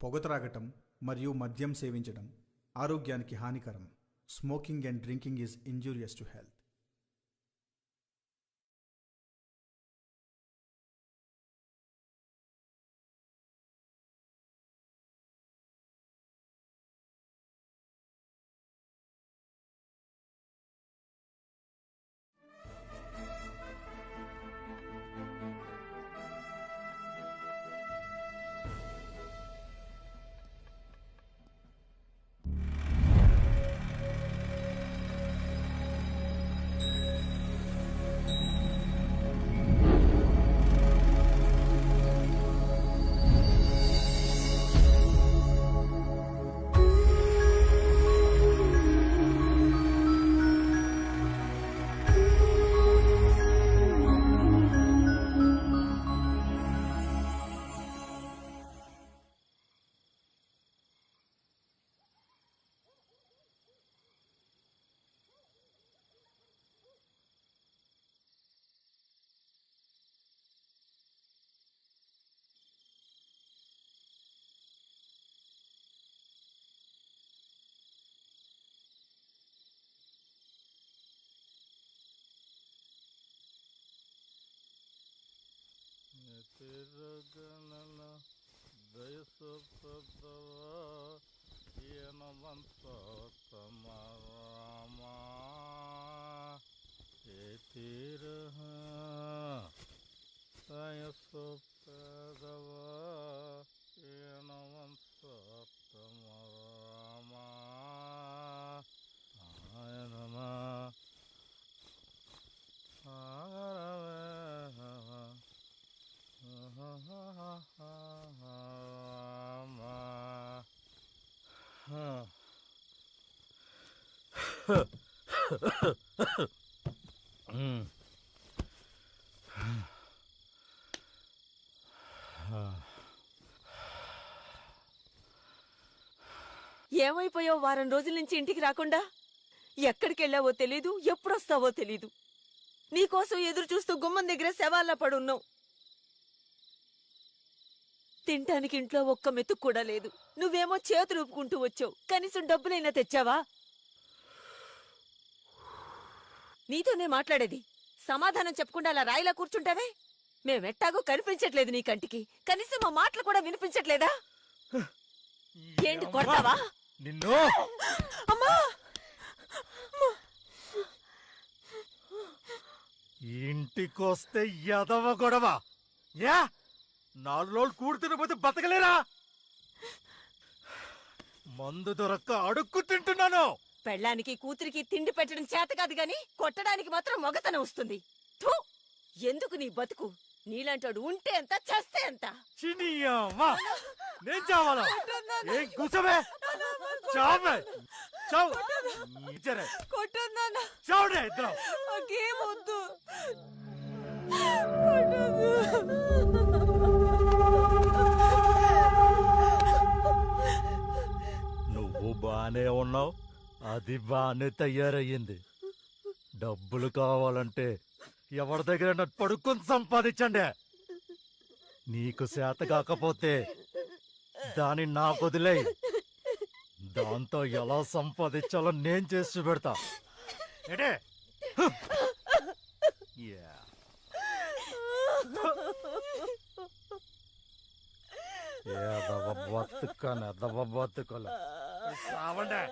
పొగ త్రాగటం మరియు మద్యం సేవించడం ఆరోగ్యానికి హానికరం. Smoking and drinking is injurious to health. తిరగనల దయసప్రదవా ఏనవంతమరామా ఏ తీరహ దయసప్రదవా ఏనవంతమరామా ఆయనమా ఏమైపోయావు? వారం రోజుల నుంచి ఇంటికి రాకుండా ఎక్కడికెళ్ళావో తెలీదు, ఎప్పుడొస్తావో తెలీదు. నీకోసం ఎదురు చూస్తూ గుమ్మం దగ్గర శవాల్లా పడున్నావు. తింటానికి ఇంట్లో ఒక్క మెతుకు కూడా లేదు. నువ్వేమో చేతులు ఊపుకుంటూ వచ్చావు. కనీసం డబ్బులైనా తెచ్చావా? నీతోనే మాట్లాడేది. సమాధానం చెప్పకుండా అలా రాయిలా కూర్చుంటావే? మేమెట్టాగో కనిపించట్లేదు నీ కంటికి. కనీసం మా మాటలు కూడా వినిపించట్లేదా? ఏంటి కొడతావా? నిన్ను అమ్మా! ఇంటికొస్తే ఎదవ గొడవ. యా 4 రోజులు కూడి తినకపోతే బతకలేరా? మందు దొరక్క అడుక్కు తింటున్నాను. పెళ్ళానికి కూతురికి తిండి పెట్టడం చేత కాదు గాని కొట్టడానికి మాత్రం మొగతనం వస్తుంది. థూ! ఎందుకు నీ బతుకు? నీలాంటోడు ఉంటే ఎంత, చేస్తే ఎంత? చినియవ్వా, నేను చావాలా? ఏం కూసవే? చావే, చావు. చావుడే ఇద్దరం. వద్దు. నువ్వు బానే ఉన్నావు, అది బానే తయారయ్యింది. డబ్బులు కావాలంటే ఎవరి దగ్గర పడుకొని సంపాదించండి. నీకు చేత కాకపోతే దాన్ని నాకు వదిలేయి. దాంతో ఎలా సంపాదించాలో నేను చేసి పెడతా. ఏడే బతుకల రావండే.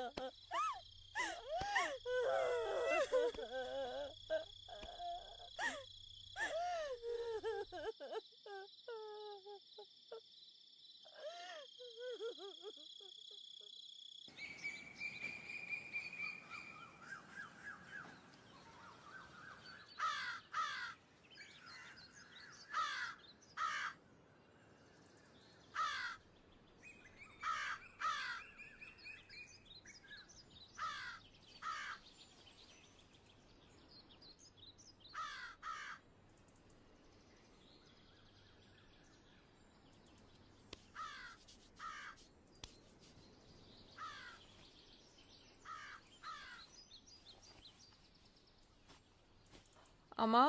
అమ్మా,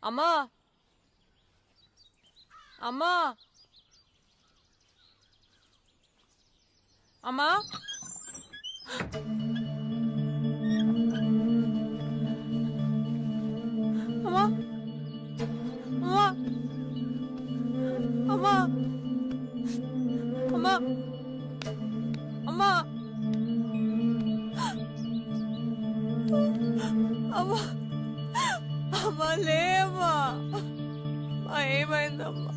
అమ్మా, అమ్మా, అమ్మా అమ్మా అమ్మా అమ్మా అమ్మా అమ్మా అమ్మా లేమ్మా ఏమైందమ్మా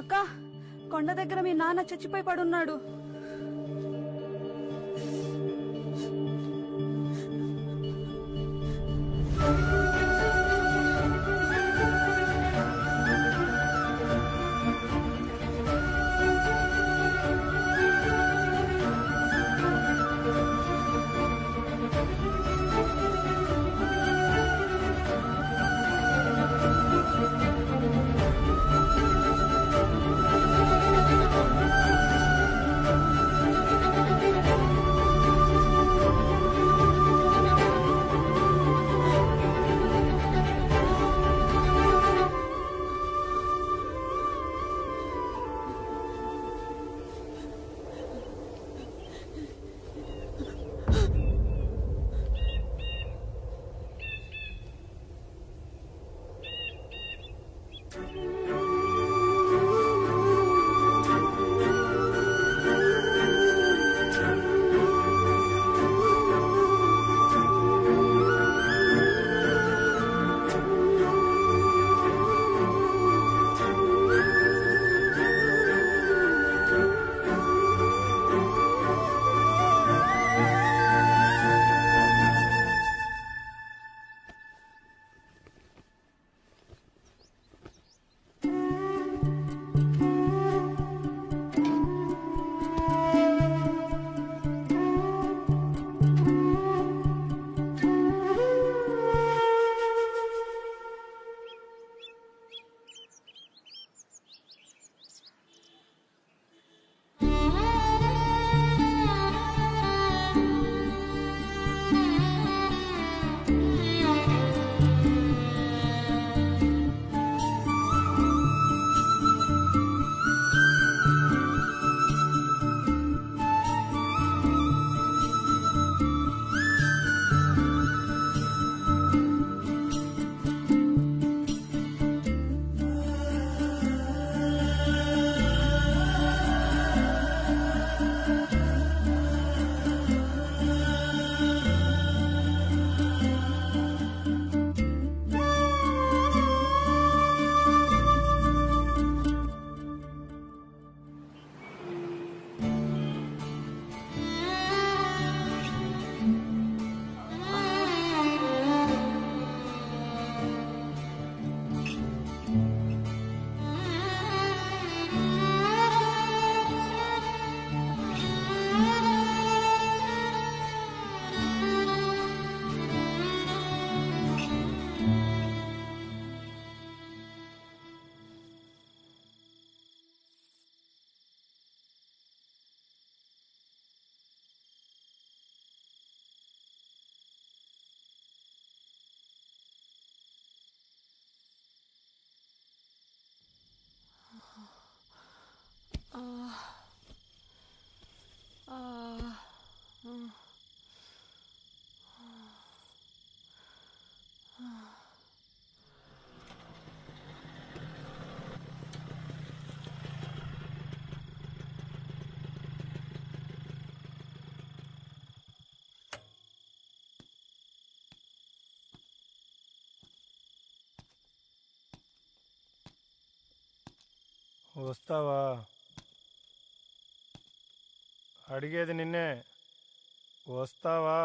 అక్క కొండ దగ్గర మీ నాన్న చచ్చిపోయి పడున్నాడు. వస్తావా? అడిగేది నిన్నే. వస్తావా?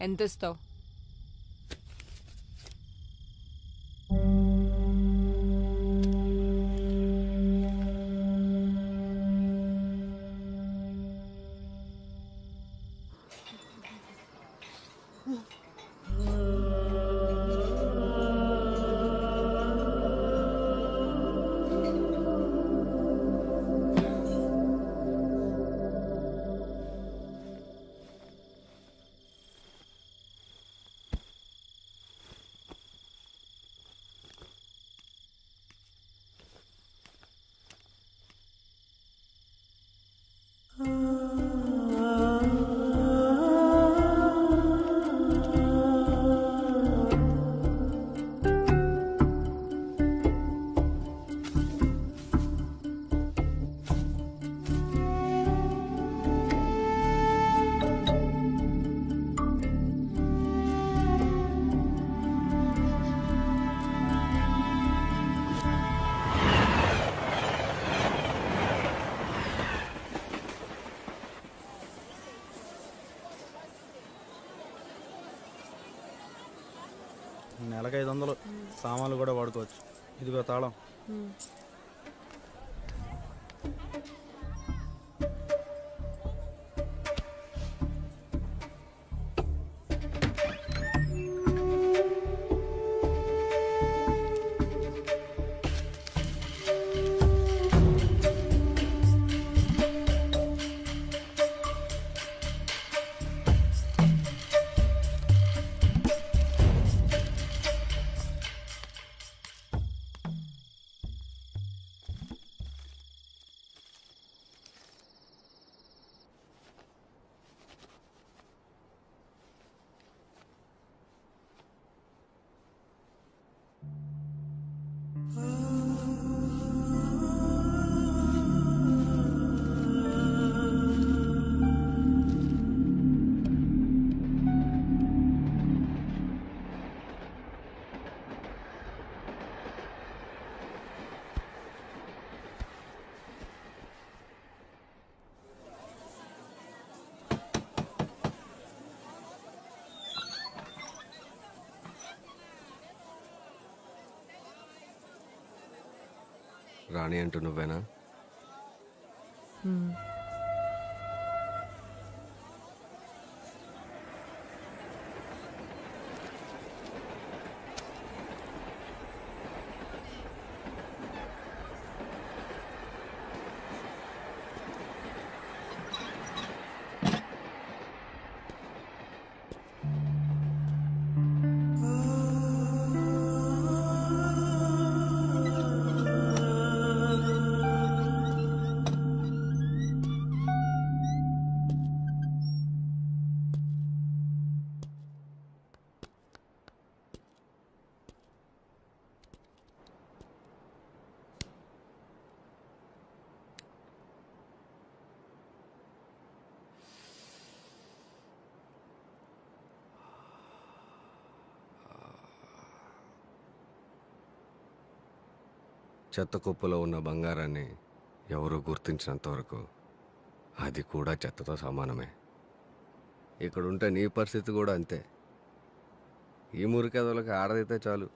ఎంత ఇస్తావు? నెలకు 500 సామాన్లు కూడా వాడుకోవచ్చు. ఇదిగో తాళం. రాణి అంటూ నువ్వేనా? చెత్త కుప్పలో ఉన్న బంగారాన్ని ఎవరూ గుర్తించినంత వరకు అది కూడా చెత్తతో సమానమే. ఇక్కడుంటే నీ పరిస్థితి కూడా అంతే. ఈ మురికెదలకు ఆడదైతే చాలు.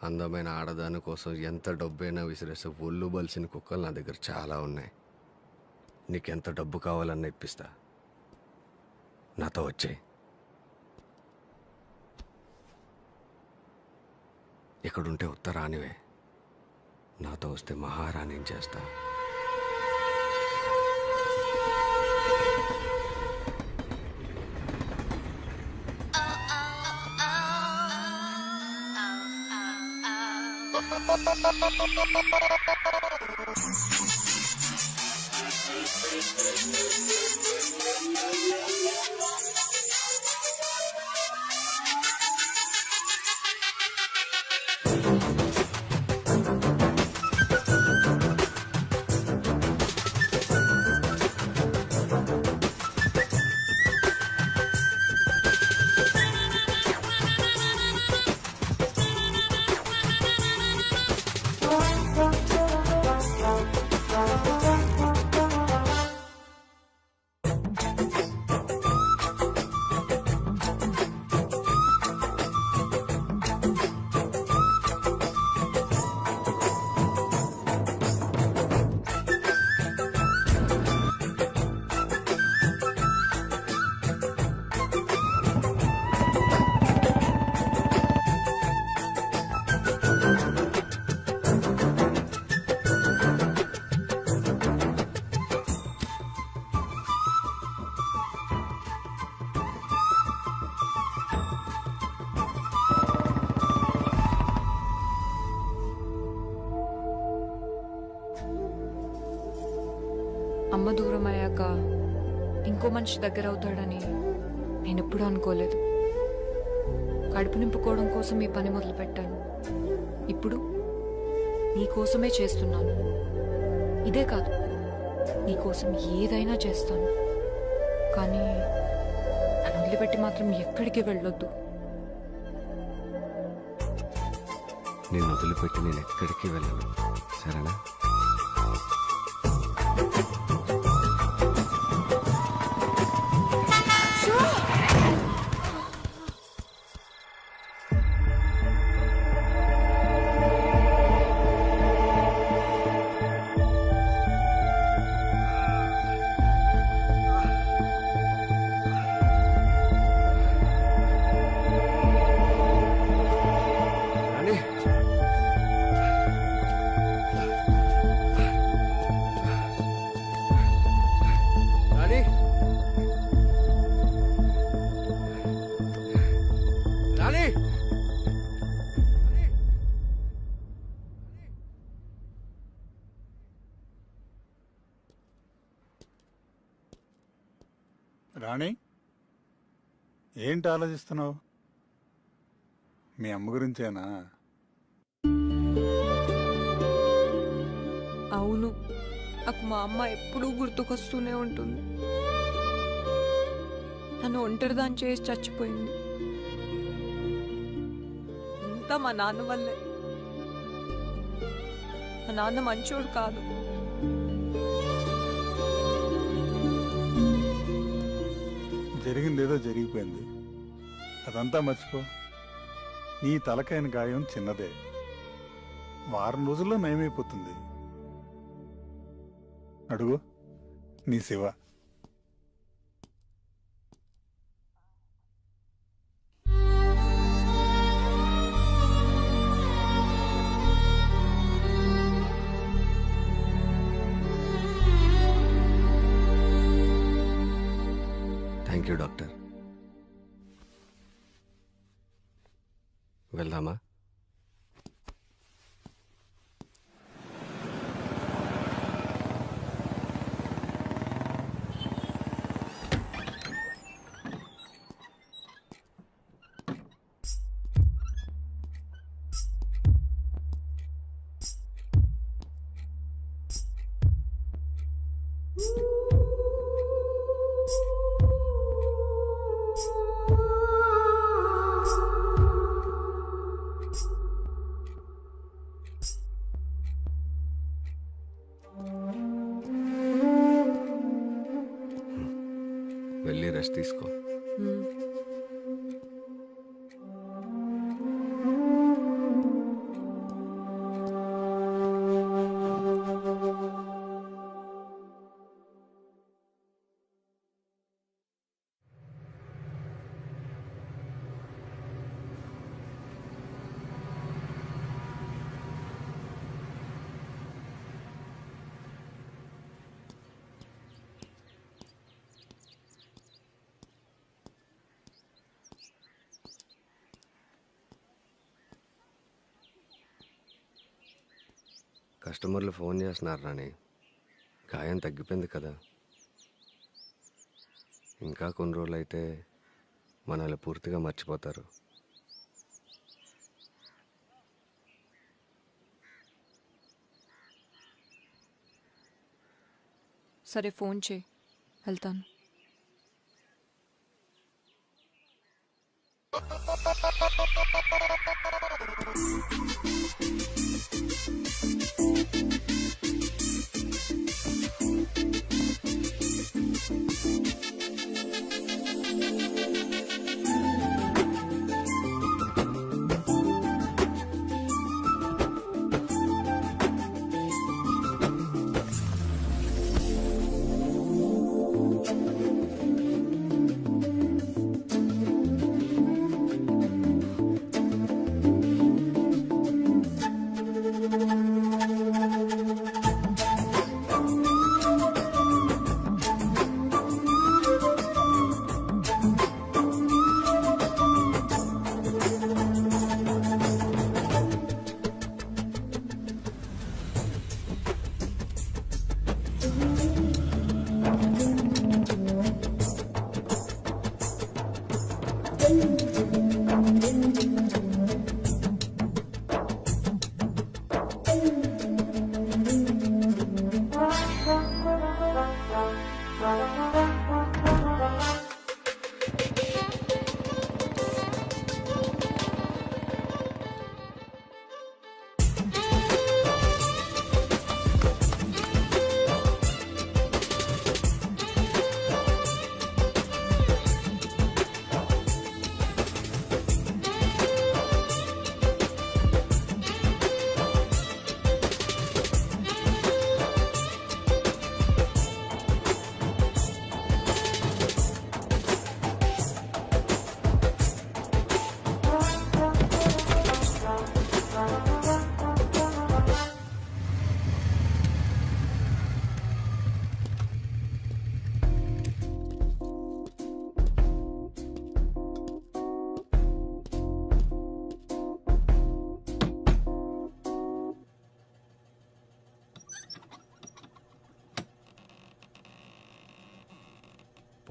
అందమైన ఆడదాని కోసం ఎంత డబ్బైనా విసిరేస్తే ఒళ్ళు బలిసిన కుక్కలు నా దగ్గర చాలా ఉన్నాయి. నీకెంత డబ్బు కావాలన్నా ఇప్పిస్తా. నాతో వచ్చేయ్. ఇక్కడుంటే ఉత్తరానివే, నాతో వస్తే మహారాణిని చేస్తా. అమ్మ దూరం అయ్యాక ఇంకో మనిషి దగ్గర అవుతాడని నేను ఎప్పుడూ అనుకోలేదు. కడుపు నింపుకోవడం కోసం ఈ పని మొదలు పెట్టాను. ఇప్పుడు నీ కోసమే చేస్తున్నాను. ఇదే కాదు, నీ కోసం ఏదైనా చేస్తాను. కానీ నన్ను వదిలిపెట్టి మాత్రం ఎక్కడికి వెళ్ళొద్దు. నేను వదిలిపెట్టి నేను ఎక్కడికి వెళ్ళను, సరేనా? రాణి, రాణి, రాణి, రాణి, ఏంటి ఆలోచిస్తున్నావు? మీ అమ్మ గురించేనా? అవును, నాకు మా అమ్మ ఎప్పుడూ గుర్తుకొస్తూనే ఉంటుంది. నన్ను ఒంటరిదాన్ని చేసి చచ్చిపోయింది. అంతా మా నాన్న వల్లే. మా నాన్న మంచోడు కాదు. జరిగిందేదో జరిగిపోయింది, అదంతా మర్చిపో. నీ తలకైన గాయం చిన్నదే, వారం రోజుల్లో నయమైపోతుంది. అడుగు, నీ శివ. Thank you doctor. వెళ్దామా? వెళ్ళి రెస్ట్ తీసుకో. కస్టమర్లు ఫోన్ చేస్తున్నారు రాణి, గాయం తగ్గిపోయింది కదా. ఇంకా కొన్ని రోజులు అయితే మనల్ని పూర్తిగా మర్చిపోతారు. సరే, ఫోన్ చేయి, వెళ్తాను.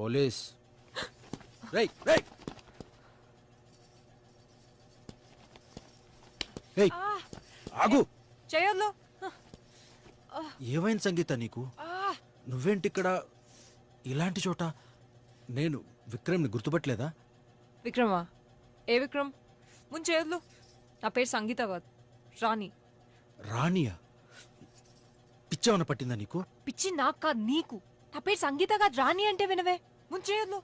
పోలీస్. రేయ్ రేయ్ రేయ్ ఆగు. చేయొద్దు. ఏమైంది సంగీత నీకు? నువ్వేంటి ఇక్కడ ఇలాంటి చోట? నేను విక్రమ్ని గుర్తుపట్టలేదా? విక్రమా? ఏ విక్రమ్? ముందు చేయొద్దు. నా పేరు సంగీత కాదు, రాణి. రాణియా? పిచ్చేమన్నా పట్టిందా నీకు? పిచ్చి నాకు కాదు, నీకు. నా పేరు సంగీత కాదు, రాణి అంటే వినవే. ముందు చేయొద్దు.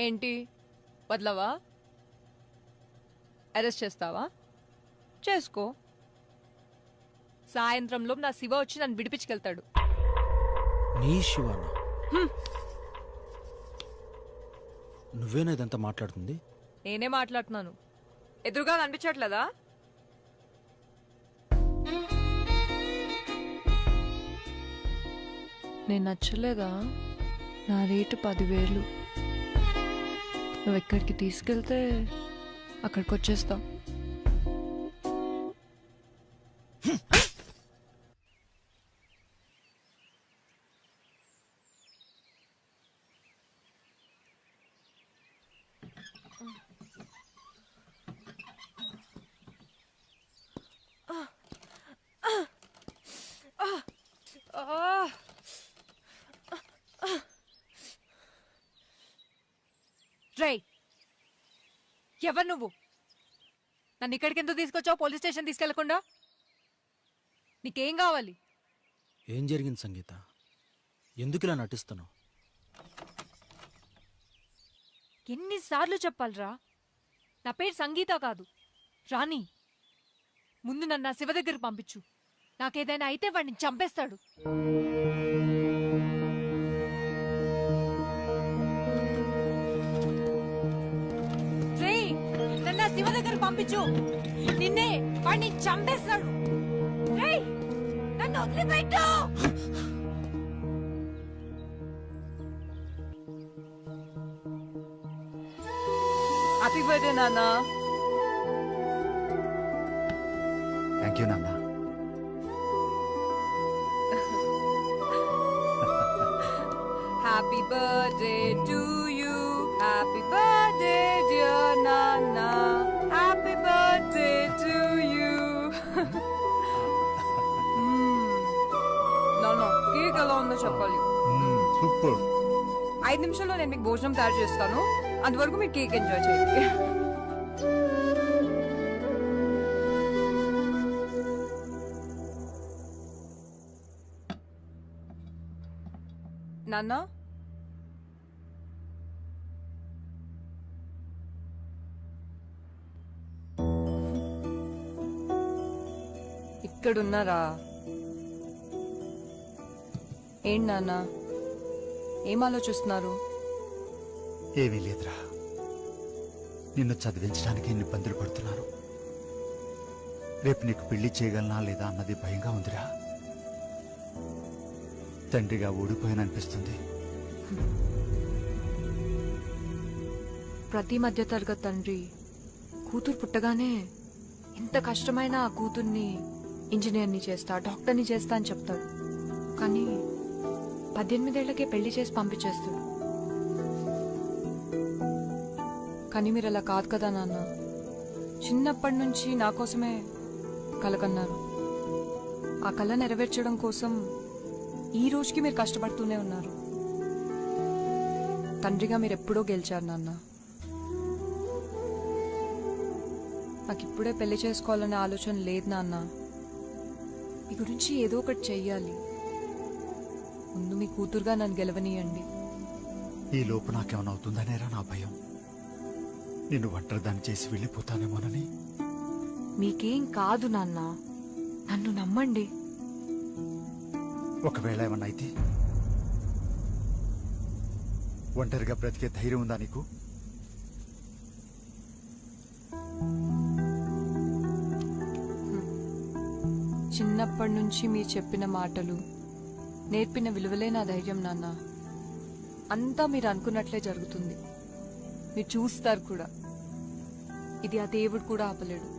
ఏంటి వదలవా? అరెస్ట్ చేస్తావా? చేసుకో. సాయంత్రంలో నా శివ వచ్చి నన్ను విడిపించుకెళ్తాడు. నీ శివానా? నువ్వేనా ఇదంతా మాట్లాడుతుంది? నేనే మాట్లాడుతున్నాను. ఎదురుగా కనిపించట్లేదా? నేను నచ్చలేదా? నా రేటు 10,000. నువ్వు ఎక్కడికి తీసుకెళ్తే అక్కడికి వచ్చేస్తావు. రేయ్, ఎవరు నువ్వు? నన్ను ఇక్కడికి ఎందుకు తీసుకొచ్చావు? పోలీస్ స్టేషన్ తీసుకెళ్లకుండా. నీకేం కావాలి? ఏం జరిగింది సంగీత? ఎందుకు ఇలా నటిస్తున్నావు? ఎన్నిసార్లు చెప్పాలరా? నా పేరు సంగీత కాదు, రాణి. ముందు నన్ను నా శివ దగ్గరికి పంపించు. నాకేదైనా అయితే వాడిని చంపేస్తాడు. నన్ను నా శివ దగ్గరికి పంపించు. నిన్నే వాడిని చంపేస్తాడు. నన్ను వదిలిపెట్టు. హ్యాపీ బర్త్డే నాన్న. థ్యాంక్ యూ నాన్న. Happy birthday to you. Happy birthday dear Nana. Happy birthday to you. నాన్న, కేక్ ఎలా ఉందో చెప్పాలి. సూపర్. 5 నిమిషాల్లో నేను మీకు భోజనం తయారు చేస్తాను. అంతవరకు మీరు కేక్ ఎంజాయ్ చేయండి. నాన్న, ఇక్కడున్నారా? ఏంటి నాన్న, ఏం ఆలోచిస్తున్నారు? ఏమీ లేదురా, నిన్ను చదివించడానికి ఎన్ని ఇబ్బందులు పడుతున్నారు. రేపు నీకు పెళ్లి చేయగలనా లేదా అన్నది భయంగా ఉందిరా. తండ్రిగా ఓడిపోయాననిపిస్తుంది. ప్రతి మధ్యతరగతి తండ్రి కూతురు పుట్టగానే ఎంత కష్టమైనా ఆ కూతుర్ని ఇంజనీర్ని చేస్తా, డాక్టర్ని చేస్తా అని చెప్తాడు. కానీ 18 ఏళ్లకే పెళ్లి చేసి పంపించేస్తాడు. కానీ మీరు అలా కాదు కదా నాన్న. చిన్నప్పటి నుంచి నా కోసమే కల కన్నారు. ఆ కళ నెరవేర్చడం కోసం ఈ రోజుకి మీరు కష్టపడుతూనే ఉన్నారు. తండ్రిగా మీరు ఎప్పుడో గెలిచారు నాన్న. నాకు ఇప్పుడే పెళ్లి చేసుకోవాలనే ఆలోచన లేదు నాన్న. మీ గురించి ఏదో ఒకటి చెయ్యాలి. ముందు మీ కూతురుగా నన్ను గెలవనీయండి. ఈ లోపు నాకేమైనా అవుతుందనేరా నా భయం. నిన్ను ఒంటరిదాన్ని చేసి వెళ్ళిపోతానేమోనని. మీకేం కాదు నాన్న, నన్ను నమ్మండి. ఒకవేళ ఏమన్నా అయితే ఒంటరిగా బ్రతికే ధైర్యం ఉందా నీకు? చిన్నప్పటి నుంచి మీరు చెప్పిన మాటలు, నేర్పిన విలువలే నా ధైర్యం నాన్న. అంతా మీరు అనుకున్నట్లే జరుగుతుంది. మీరు చూస్తారు కూడా. ఇది ఆ దేవుడు కూడా ఆపలేడు.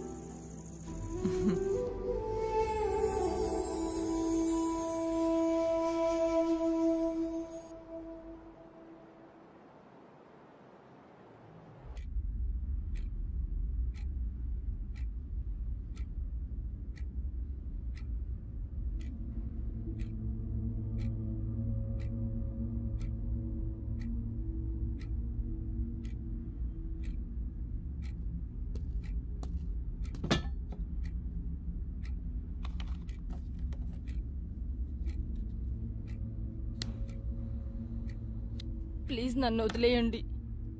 ప్లీజ్ నన్ను వదిలేయండి.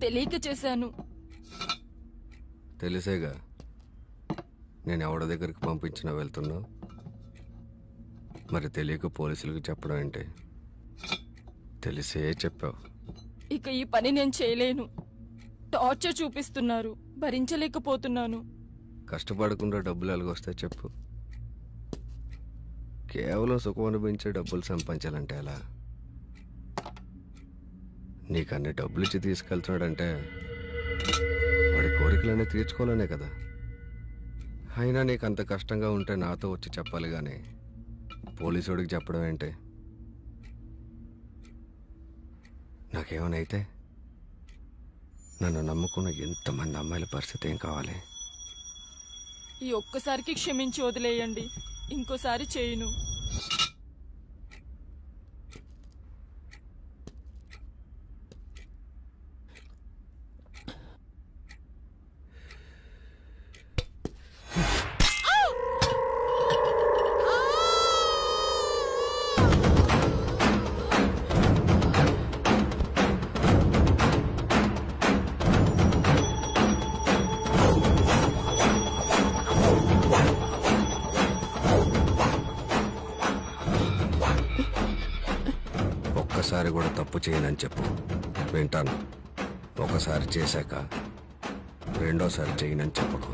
తెలియక చేశాను. తెలిసేగా నేను ఎవరి దగ్గరికి పంపించినా వెళ్తున్నావు. మరి తెలియక పోలీసులకు చెప్పడం ఏంటి? తెలిసే చెప్పావు. ఇక ఈ పని నేను చేయలేను. టార్చర్ చూపిస్తున్నారు, భరించలేకపోతున్నాను. కష్టపడకుండా డబ్బులు ఎలాగొస్తాయి చెప్పు. కేవలం సుఖం అనిపించే డబ్బులు సంపాదించాలంటే ఎలా? నీకు అన్ని డబ్బులు ఇచ్చి తీసుకెళ్తున్నాడంటే వాడి కోరికలన్నీ తీర్చుకోవాలనే కదా. అయినా నీకు అంత కష్టంగా ఉంటే నాతో వచ్చి చెప్పాలి కానీ పోలీసుడికి చెప్పడం ఏంటి? నాకేమైనా అయితే నన్ను నమ్ముకున్న ఎంతమంది అమ్మాయిల పరిస్థితి ఏం కావాలి? ఈ ఒక్కసారికి క్షమించి వదిలేయండి. ఇంకోసారి చేయను. ఒక్కసారి కూడా తప్పు చేయనని చెప్పు, వింటాను. ఒకసారి చేశాక రెండోసారి చేయనని చెప్పకు.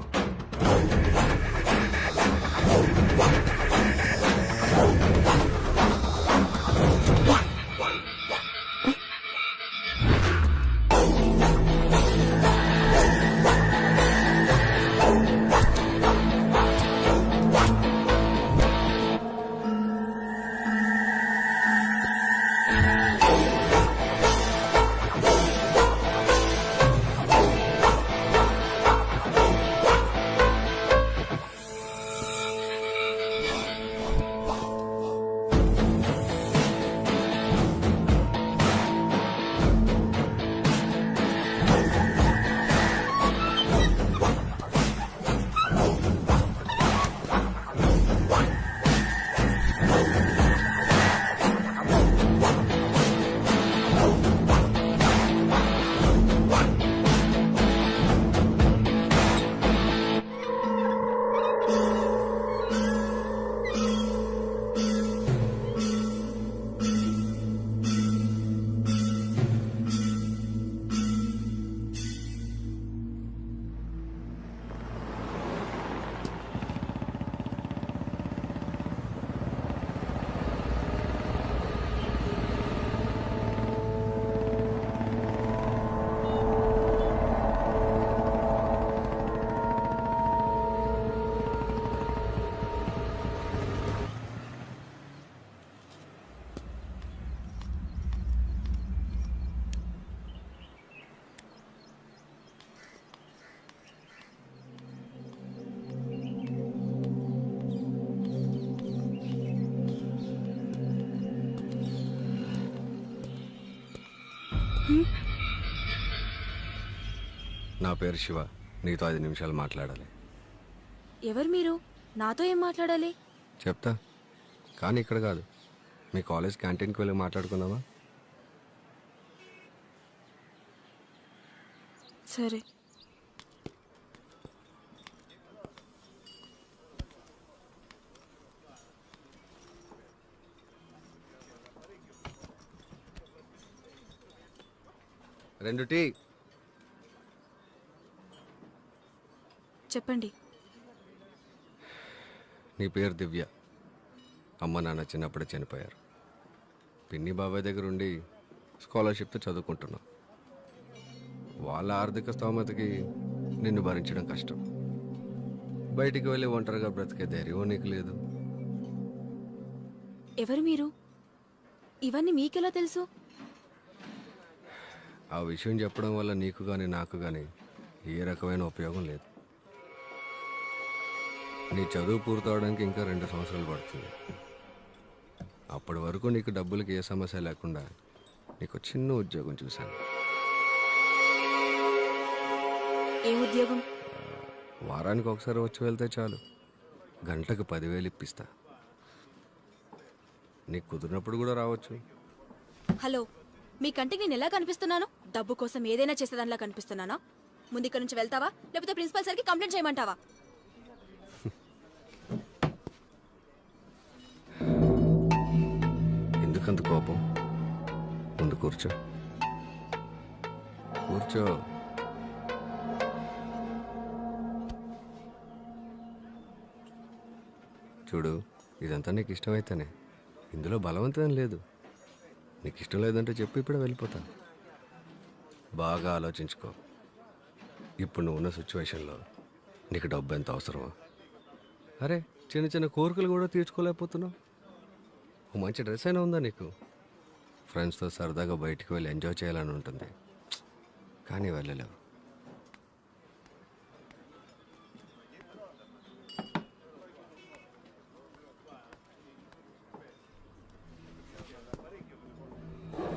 నా పేరు శివ. నీతో 5 నిమిషాలు మాట్లాడాలి. ఎవరు మీరు? నాతో ఏం మాట్లాడాలి? చెప్తా, కానీ ఇక్కడ కాదు. మీ కాలేజ్ క్యాంటీన్కి వెళ్ళి మాట్లాడుకుందామా? సరే. రెండు టీ. చెప్పండి. నీ పేరు దివ్య. అమ్మ నాన్న చిన్నప్పుడే చనిపోయారు. పిన్ని బాబాయ్ దగ్గర ఉండి స్కాలర్షిప్తో చదువుకుంటున్నావు. వాళ్ళ ఆర్థిక స్తోమతకి నిన్ను భరించడం కష్టం. బయటికి వెళ్ళి ఒంటరిగా బ్రతికే ధైర్యం నీకు లేదు. ఎవరు మీరు? ఇవన్నీ మీకెలా తెలుసు? ఆ విషయం చెప్పడం వల్ల నీకు కానీ నాకు కానీ ఏ రకమైన ఉపయోగం లేదు. నీ చదువు పూర్తవడానికి ఇంకా 2 సంవత్సరాలు పడుతుంది. అప్పటి వరకు నీకు డబ్బులకి ఏ సమస్య లేకుండా నీకు చిన్న ఉద్యోగం చూశాను. ఏ ఉద్యోగం? వారానికి ఒకసారి వచ్చి వెళ్తే చాలు. గంటకు 10,000 ఇప్పిస్తా. నీకు కుదిరినప్పుడు కూడా రావచ్చు. హలో, మీ కంటికి నేను ఎలా కనిపిస్తున్నాను? డబ్బు కోసం ఏదైనా చేసేదానిలా కనిపిస్తున్నానా? ముందు ఇక్కడ నుంచి వెళ్తావా, లేకపోతే ప్రిన్సిపల్ సార్కి కంప్లైంట్ చేయమంటావా? ఎందుకంత కోపం? ముందు కూర్చో. కూర్చో. చూడు, ఇదంతా నీకు ఇష్టమైతేనే. ఇందులో బలవంతం లేదు. నీకు ఇష్టం లేదంటే చెప్పి ఇప్పుడే వెళ్ళిపోతాను. బాగా ఆలోచించుకో. ఇప్పుడు నువ్వు ఉన్న సిచ్యువేషన్లో నీకు డబ్బు ఎంత అవసరమో? అరే, చిన్న చిన్న కోరికలు కూడా తీర్చుకోలేకపోతున్నావు. ఓ మంచి డ్రెస్ అయినా ఉందా నీకు? ఫ్రెండ్స్తో సరదాగా బయటికి వెళ్ళి ఎంజాయ్ చేయాలని ఉంటుంది, కానీ వెళ్ళలేవు.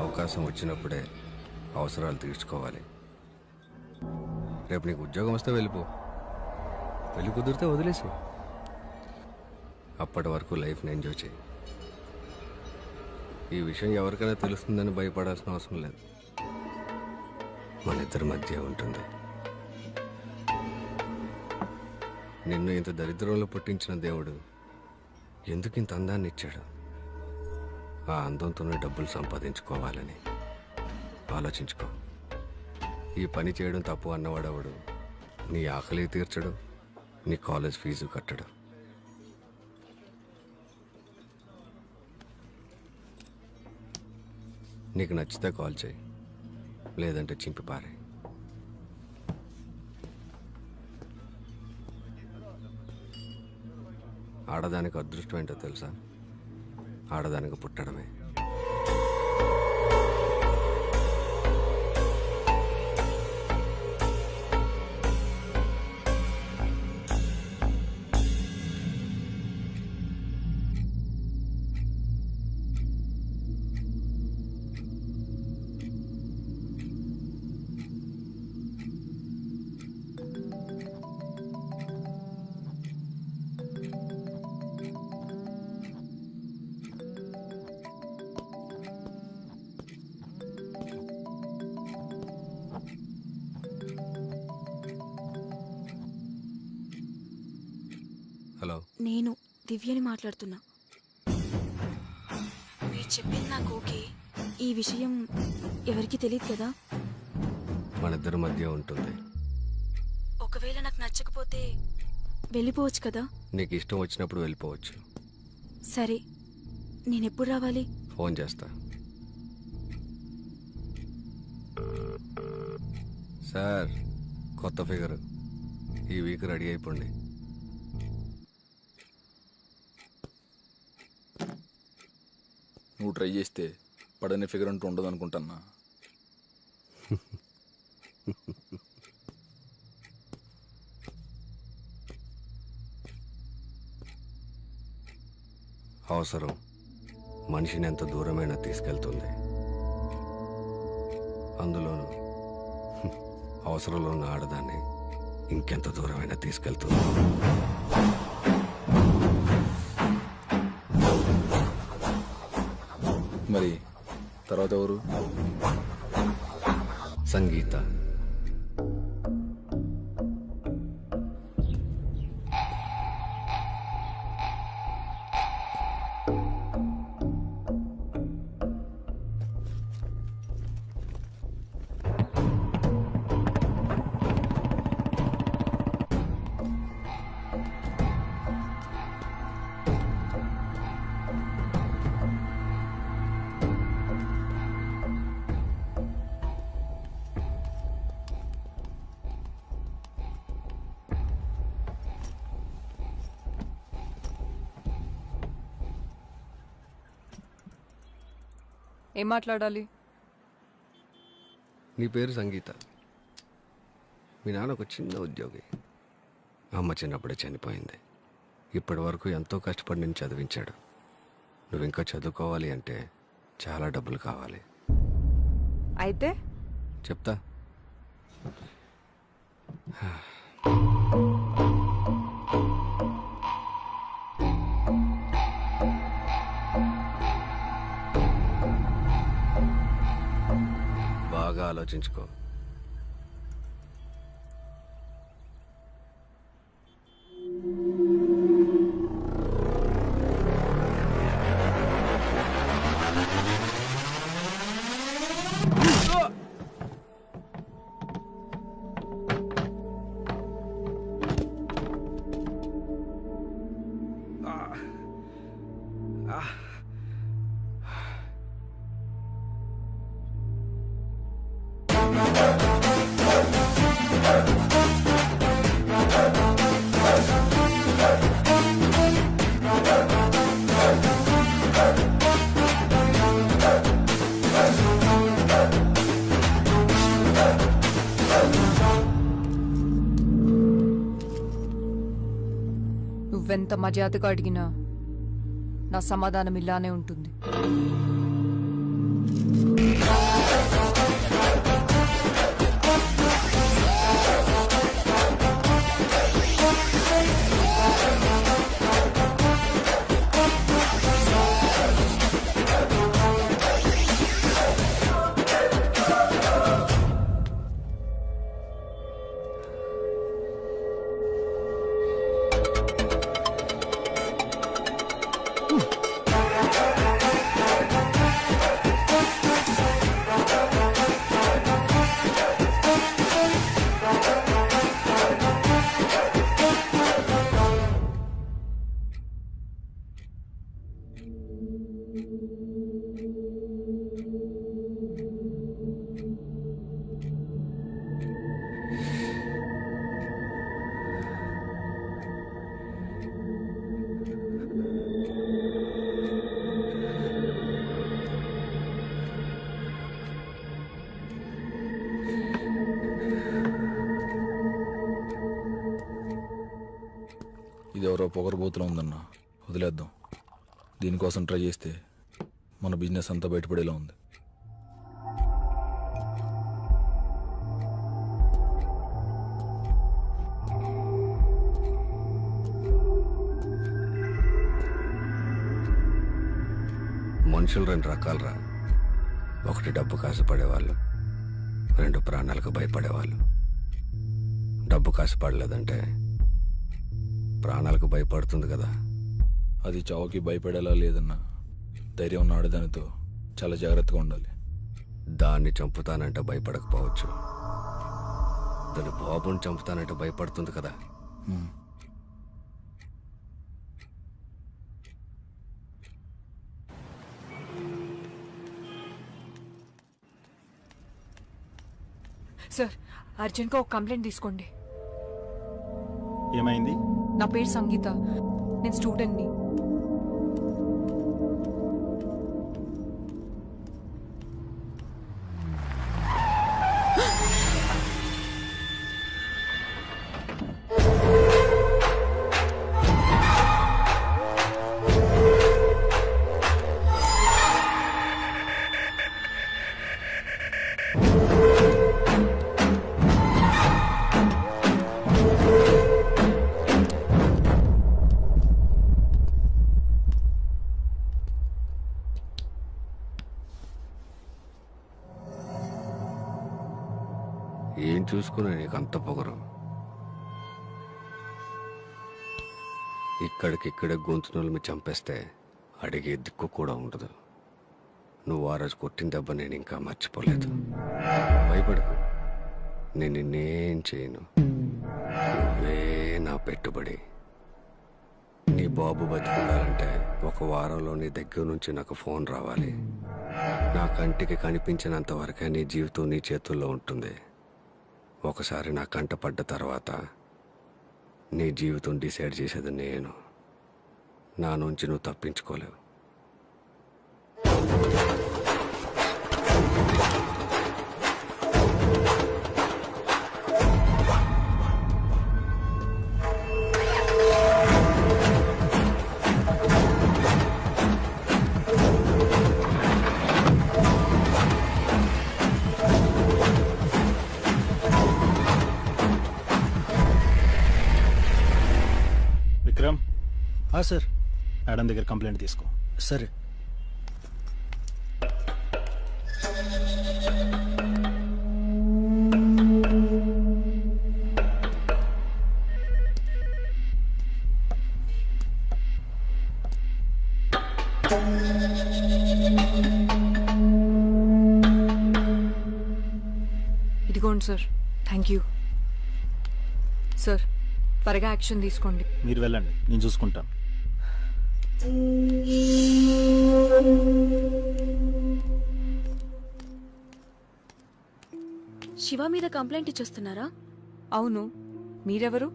అవకాశం వచ్చినప్పుడే అవసరాలు తీర్చుకోవాలి. రేపు నీకు ఉద్యోగం వస్తే వెళ్ళిపో, పెళ్ళి కుదిరితే వదిలేసి. అప్పటి వరకు లైఫ్ని ఎంజాయ్ చేయి. ఈ విషయం ఎవరికైనా తెలుస్తుందని భయపడాల్సిన అవసరం లేదు. మన ఇద్దరి మధ్య ఉంటుంది. నిన్ను ఇంత దరిద్రంలో పుట్టించిన దేవుడు ఎందుకు ఇంత అందాన్ని ఇచ్చాడు? ఆ అందంతోనే డబ్బులు సంపాదించుకోవాలని ఆలోచించుకో. ఈ పని చేయడం తప్పు అన్నవాడవడు నీ ఆకలి తీర్చడు, నీ కాలేజ్ ఫీజు కట్టడు. నీకు నచ్చితే కాల్ చేయి, లేదంటే చింపి పారే. ఆడదానికి అదృష్టం ఏంటో తెలుసా? ఆడదానికి పుట్టడమే. హలో, నేను దివ్యని మాట్లాడుతున్నా. మీరు చెప్పింది నాకు ఓకే. ఈ విషయం ఎవరికి తెలియదు కదా? మన ఇద్దరి మధ్య ఉంటుంది. ఒకవేళ నాకు నచ్చకపోతే వెళ్ళిపోవచ్చు కదా? నీకు ఇష్టం వచ్చినప్పుడు వెళ్ళిపోవచ్చు. సరే, నేను ఎప్పుడు రావాలి? ఫోన్ చేస్తా. సార్, కొత్త ఫిగర్ ఈ వీక్ రెడీ అయిపోండి. నువ్వు ట్రై చేస్తే పడని ఫిగర్ అంటూ ఉండదు అనుకుంటున్నా. అవసరం మనిషిని ఎంత దూరమైనా తీసుకెళ్తుంది. అందులోనూ అవసరంలో ఉన్న ఆడదాన్ని ఇంకెంత దూరమైనా తీసుకెళ్తుంది. మరి తర్వాత ఎవరు? సంగీత. ఏం మాట్లాడాలి? నీ పేరు సంగీత. మీ నాన్న ఒక చిన్న ఉద్యోగి. అమ్మ చిన్నప్పుడే చనిపోయింది. ఇప్పటి వరకు ఎంతో కష్టపడి నేను చదివించాడు. నువ్వు ఇంకా చదువుకోవాలి అంటే చాలా డబ్బులు కావాలి. అయితే చెప్తా. ఆలోచించుకో. నువ్వెంత మర్యాదగా అడిగినా నా సమాధానం ఇలానే ఉంటుంది. ఇది ఎవరో పొగరబోతులో ఉందన్న, వదిలేద్దాం. దీనికోసం ట్రై చేస్తే మన బిజినెస్ అంతా బయటపడేలా ఉంది. మనుషులు రెండు రకాలరా. ఒకటి డబ్బు కాసుపడేవాళ్ళు, రెండు ప్రాణాలకు భయపడేవాళ్ళు. డబ్బు కాసుపడలేదంటే ప్రాణాలకు భయపడుతుంది కదా. అది చావుకి భయపడేలా లేదన్నా. ధైర్యం ఉన్న ఆడదానితో చాలా జాగ్రత్తగా ఉండాలి. దాన్ని చంపుతానంటే భయపడకపోవచ్చు, దాని బాబుని చంపుతానంటే భయపడుతుంది కదా. సార్, అర్జెంట్గా ఒక కంప్లైంట్ తీసుకోండి. ఏమైంది? నా పేరు సంగీత, నేను స్టూడెంట్ని. ఏం చూసుకున్నా నీకు అంత పొగరు? ఇక్కడికిక్కడే గొంతునోళ్ళు మీరు చంపేస్తే అడిగే దిక్కు కూడా ఉండదు. నువ్వు ఆ రోజు కొట్టిన దెబ్బ నేను ఇంకా మర్చిపోలేదు. భయపడకు, నేను నిన్నేం చేయను. నువ్వే నా పెట్టుబడి. నీ బాబు బతికుండాలంటే 1 వారంలో నీ దగ్గర నుంచి నాకు ఫోన్ రావాలి. నా కంటికి కనిపించినంత వరకే నీ జీవితం నీ చేతుల్లో ఉంటుంది. ఒకసారి నా కంట పడ్డ తర్వాత నీ జీవితం డిసైడ్ చేసేది నేను. నా నుంచి నువ్వు తప్పించుకోలేవు. విక్రమ్. సార్. మేడం దగ్గర కంప్లైంట్ తీసుకో. సరే. ఇదిగోండి సార్. Thank you sir. త్వరగా యాక్షన్ తీసుకోండి. మీరు వెళ్ళండి, నేను చూసుకుంటాను. శివ మీద కంప్లైంట్ ఇచ్చొస్తున్నారా? అవును, మీరెవరు?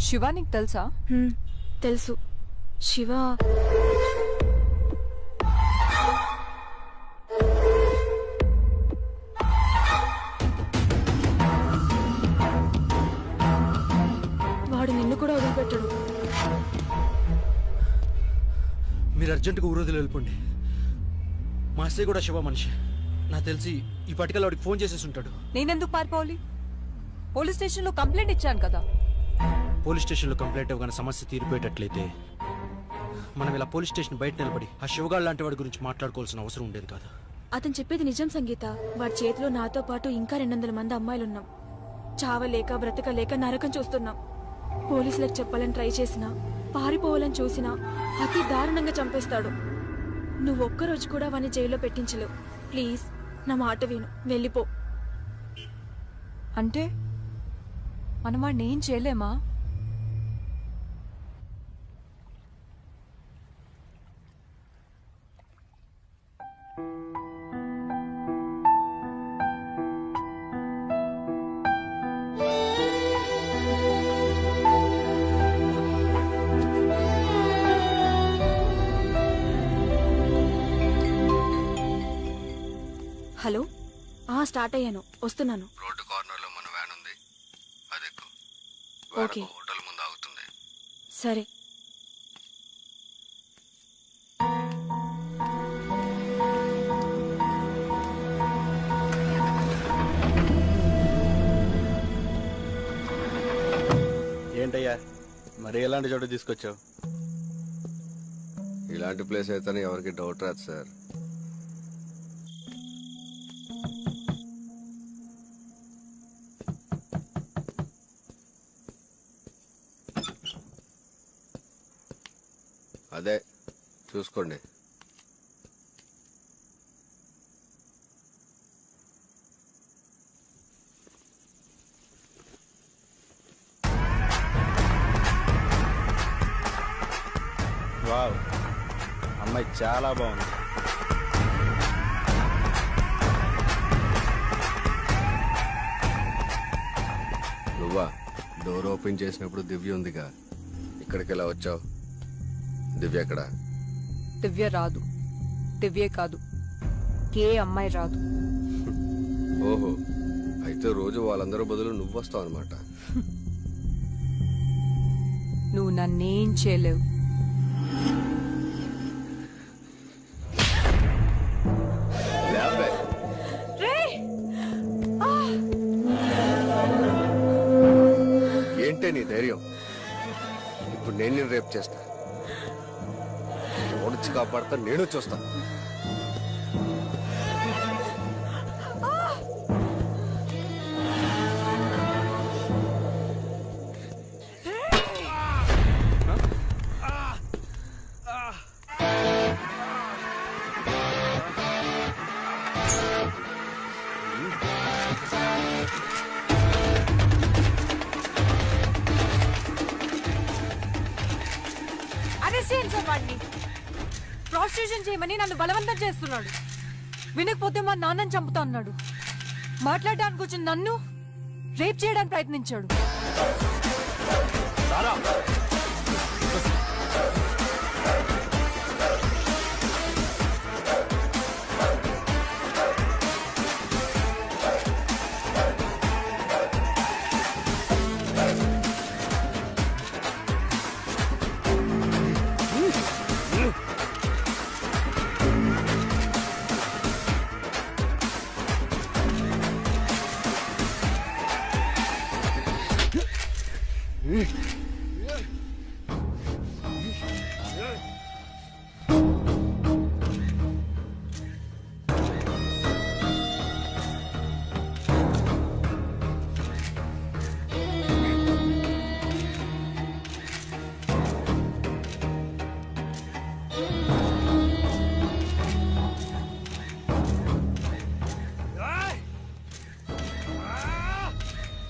శివ నీకు తెలుసా? తెలుసు. శివ వాడు నిన్ను కూడా వదిలిపెట్టాడు. మీరు అర్జెంటుగా ఊరోజులు వెళ్ళిపోండి. మా అత్తయ్య కూడా శివ మనిషి. నాకు తెలిసి ఈ పటికల్ వాడికి ఫోన్ చేసేసి ఉంటాడు. నేనెందుకు పారిపోవాలి? పోలీస్ స్టేషన్లో కంప్లైంట్ ఇచ్చాను కదా. పోలీస్ స్టేషన్లో కంప్లైంట్ ఇవ్వగానే సమస్య తీరిపోయేటట్లయితే మనం ఇలా పోలీస్ స్టేషన్ బయట నిలబడి ఆ శివగాడు లాంటి వాడి గురించి మాట్లాడుకోవాల్సిన అవసరం ఉండేది కాదు. అతను చెప్పేది నిజం సంగీత. వాడి చేతిలో నాతో పాటు ఇంకా 200 మంది అమ్మాయిలున్నాం. చావలేక బ్రతకలేక నరకం చూస్తున్నాం. పోలీసులకు చెప్పాలని ట్రై చేసినా, పారిపోవాలని చూసినా అతి దారుణంగా చంపేస్తాడు. నువ్వు ఒక్కరోజు కూడా వాడిని జైల్లో పెట్టించలేవు. ప్లీజ్ నా మాట విను, వెళ్ళిపో. అంటే మనం వాడిని ఏం చేయలేమా? హలో, స్టార్ట్ అయ్యాను, వస్తున్నాను. రోడ్డు కార్నర్లో మన వ్యాన్ ఉంది, అది ఎక్కు. ఓకే, హోటల్ ముందు ఆగుతుంది. సరే. ఏంటయ్యా మరి ఎలాంటి చోట తీసుకొచ్చావు? ఇలాంటి ప్లేస్ అయితే ఎవరికి డౌట్ రాదు సార్. అదే చూసుకోండి. వావ్, అమ్మాయి చాలా బాగుంది. నువ్వా? డోర్ ఓపెన్ చేసినప్పుడు దివ్య ఉందిగా, ఇక్కడికి ఎలా వచ్చావు? దివ్య ఎక్కడ? దివ్య రాదు. దివ్యే కాదు, ఏ అమ్మాయి రాదు. ఓహో, అయితే రోజు వాళ్ళందరూ బదులు నువ్వు వస్తావు అనమాట. నువ్వు నన్నేం చేయలేవు. ఏంటే నీ ధైర్యం? ఇప్పుడు నేను రేపు చేస్తా. ఓడిచి కాపాడతా, నేను చూస్తా. ప్రాస్టిట్యూషన్ చేయమని నన్ను బలవంతం చేస్తున్నాడు. వినకపోతే మా నాన్నని చంపుతా అన్నాడు. మాట్లాడడానికి వచ్చిన నన్ను రేప్ చేయడానికి ప్రయత్నించాడు.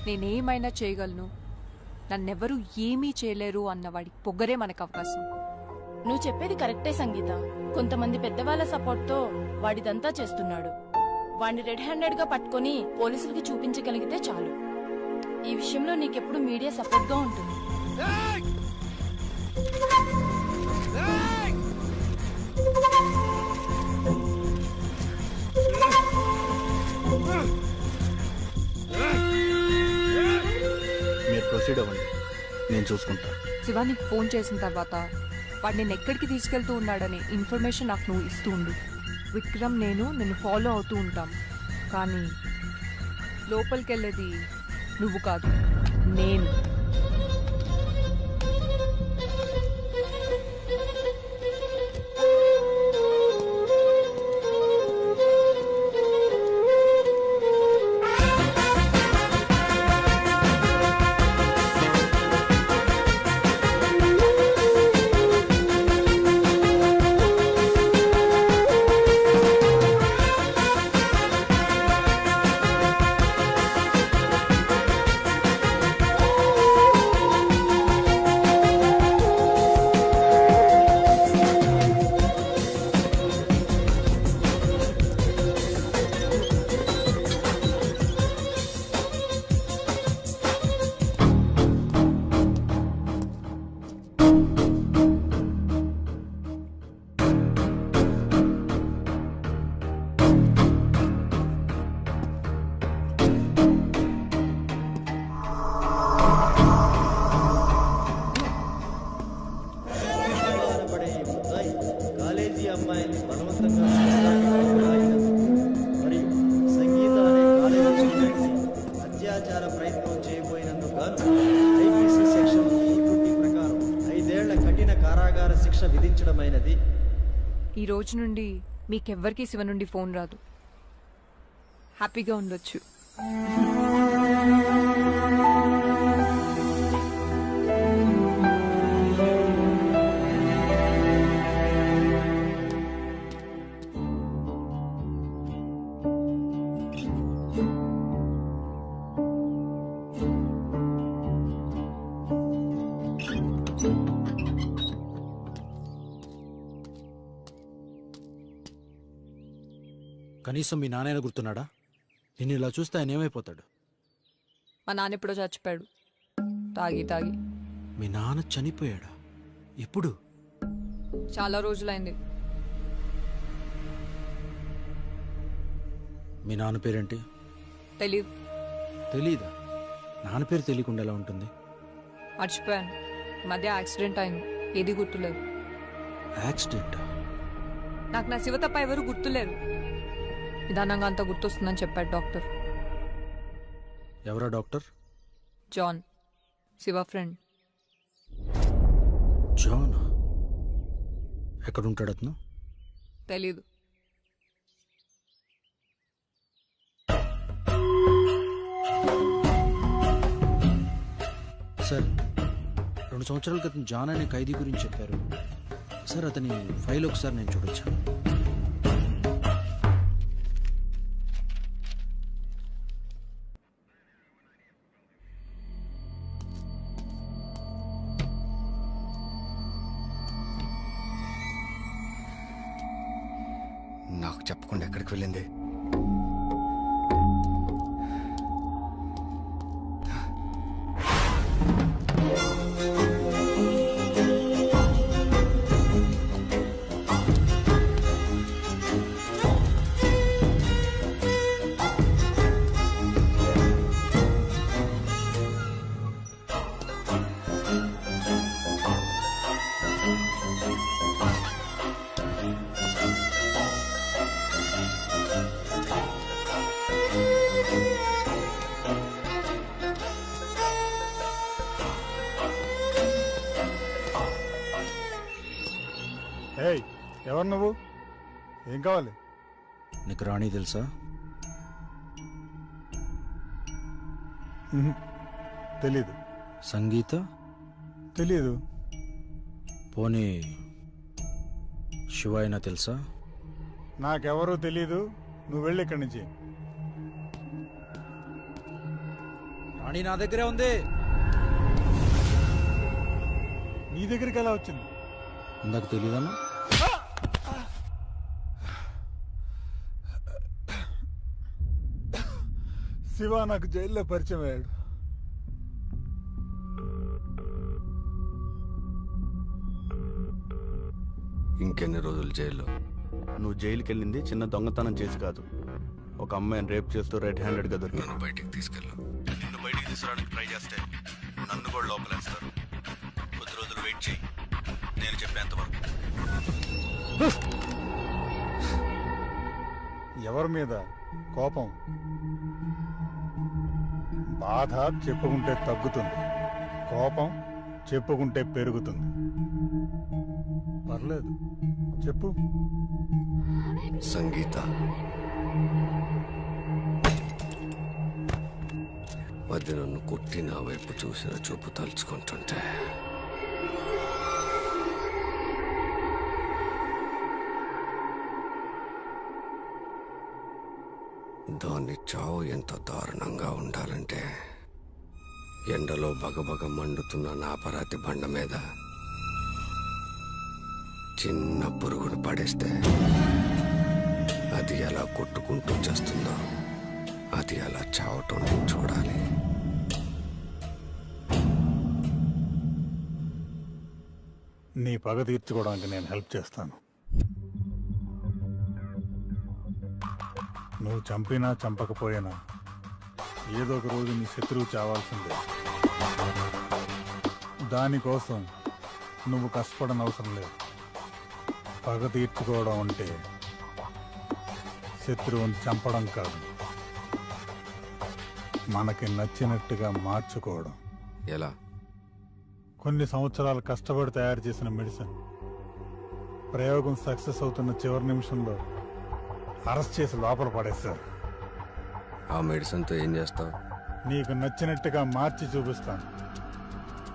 నేనేమైనా చేయగలను, నన్నెవరూ ఏమీ చేయలేరు అన్నవాడి పొగరే మనకు అవకాశం. నువ్వు చెప్పేది కరెక్టే సంగీత. కొంతమంది పెద్దవాళ్ళ సపోర్ట్తో వాడిదంతా చేస్తున్నాడు. వాడిని రెడ్ హ్యాండెడ్ గా పట్టుకొని పోలీసులకి చూపించగలిగితే చాలు. ఈ విషయంలో నీకెప్పుడు మీడియా సపోర్ట్ గా ఉంటుంది. మీరు ప్రొసీడ్ అవ్వండి, నేను చూసుకుంటా. శివ నీకు ఫోన్ చేసిన తర్వాత వాడు నేను ఎక్కడికి తీసుకెళ్తూ ఉన్నాడని ఇన్ఫర్మేషన్ నాకు నువ్వు ఇస్తూ ఉండు. విక్రమ్ నేను నిన్ను ఫాలో అవుతూ ఉంటాం, కానీ లోపలికి వెళ్ళేది నువ్వు కాదు, నేను. ఈ రోజు నుండి మీకెవ్వరికీ శివ నుండి ఫోన్ రాదు. హ్యాపీగా ఉండొచ్చు. కనీసం మీ నాన్న గుర్తున్నాడా? నిన్ను ఇలా చూస్తే ఆయన ఏమైపోతాడు? మా నాన్న ఎప్పుడో చచ్చిపోయాడు, తాగి తాగి. మీ నాన్న చనిపోయాడా? ఎప్పుడు? చాలా రోజులైంది. మీ నాన్న పేరేంటి? తెలీదు. తెలీదా? నాన్న పేరు తెలియకుండా ఎలా ఉంటుంది? మర్చిపోయాను. మధ్య యాక్సిడెంట్ అయింది, ఏది గుర్తులేదు. యాక్సిడెంట్? నాకు నా శివ తప్ప ఎవరు గుర్తులేరు. నిదానంగా అంతా గుర్తొస్తుందని చెప్పాడు డాక్టర్. ఎవరా doctor? John, Shiva friend. John? ఎక్కడుంటాడు అతను? తెలీదు. సార్, 2 సంవత్సరాల క్రితం జాన్ అనే ఖైదీ గురించి చెప్పారు సార్. అతని ఫైల్ ఒకసారి నేను చూడొచ్చా? నాకు చెప్పకుండా ఎక్కడికి వెళ్ళింది? ఏయ్, ఎవరు నువ్వు? ఏం కావాలి? నీకు రాణి తెలుసా? తెలీదు. సంగీత? తెలీదు. పోనీ శివ అయినా తెలుసా? నాకెవరూ తెలీదు. నువ్వు వెళ్ళి ఇక్కడి నుంచి. మణి నా దగ్గరే ఉంది. నీ దగ్గరికి ఎలా వచ్చింది? ఇందాక తెలియదన్నా. శివ నాకు జైల్లో పరిచయం అయ్యాడు. ఇంకెన్ని రోజులు జైల్లో? నువ్వు జైలుకి వెళ్ళింది చిన్న దొంగతనం చేసి కాదు, ఒక అమ్మాయిని రేప్ చేస్తూ రెడ్ హ్యాండెడ్గా దొరికాను. బయటికి తీసుకెళ్ళు. నిన్ను బయటికి తీసుకురావడానికి ట్రై చేస్తే నన్ను కూడా లోపలేస్తారు. కొద్ది రోజులు వెయిట్ చేయి, నేను చెప్పేంత వరకు. ఎవరి మీద కోపం? బాధ చెప్పుకుంటే తగ్గుతుంది, కోపం చెప్పుకుంటే పెరుగుతుంది. పర్లేదు, చెప్పు. సంగీత, అది నన్ను కొట్టి నా వైపు చూసిన చూపు తలుచుకుంటుంటే దాన్ని చావు ఎంత దారుణంగా ఉండాలంటే ఎండలో బగబగ మండుతున్న నా పరాతి బండ మీద చిన్న పురుగును పడేస్తే అది ఎలా కొట్టుకుంటూ చేస్తుందో అది అలా చావటం నేను చూడాలి. నీ పగ తీర్చుకోవడానికి నేను హెల్ప్ చేస్తాను. నువ్వు చంపినా చంపకపోయినా ఏదో ఒక రోజు నీ శత్రువు చావాల్సిందే. దానికోసం నువ్వు కష్టపడని అవసరం లేదు. పగ తీర్చుకోవడం అంటే శత్రువుని చంపడం కాదు, మనకి నచ్చినట్టుగా మార్చుకోవడం. ఎలా? కొన్ని సంవత్సరాలు కష్టపడి తయారు చేసిన మెడిసిన్ ప్రయోగం సక్సెస్ అవుతున్న చివరి నిమిషంలో అరెస్ట్ చేసి లోపల పడేస్తారు. ఆ మెడిసిన్తో ఏం చేస్తావు? నీకు నచ్చినట్టుగా మార్చి చూపిస్తాను.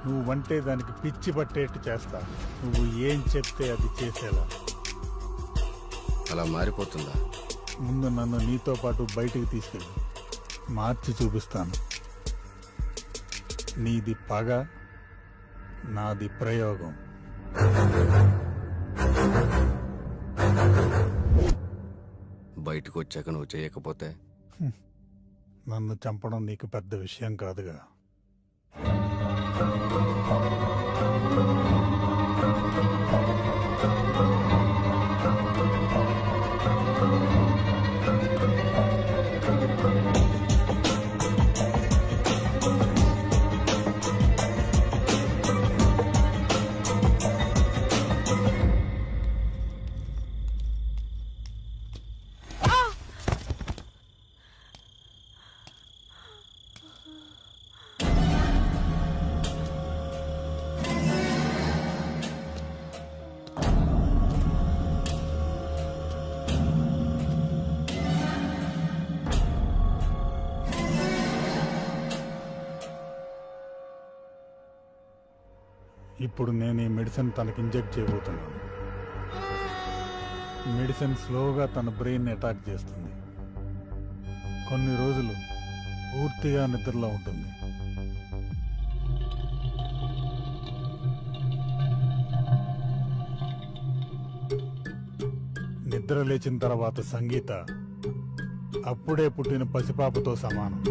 నువ్వంటే దానికి పిచ్చి పట్టేట్టు చేస్తా. నువ్వు ఏం చెప్తే అది చేసేలా. అలా మారిపోతుందా? ముందు నన్ను నీతో పాటు బయటికి తీసుకెళ్ళి మార్చి చూపిస్తాను. నీది పగ, నాది ప్రయోగం. బయటకు వచ్చాక నువ్వు చేయకపోతే? నన్ను చంపడం నీకు పెద్ద విషయం కాదుగా. ఇప్పుడు నేను ఈ మెడిసిన్ తనకి ఇంజెక్ట్ చేయబోతున్నాను. మెడిసిన్ స్లోగా తన బ్రెయిన్ అటాక్ చేస్తుంది. కొన్ని రోజులు పూర్తిగా నిద్రలో ఉంటుంది. నిద్ర లేచిన తర్వాత సంగీత అప్పుడే పుట్టిన పసిపాపతో సమానం.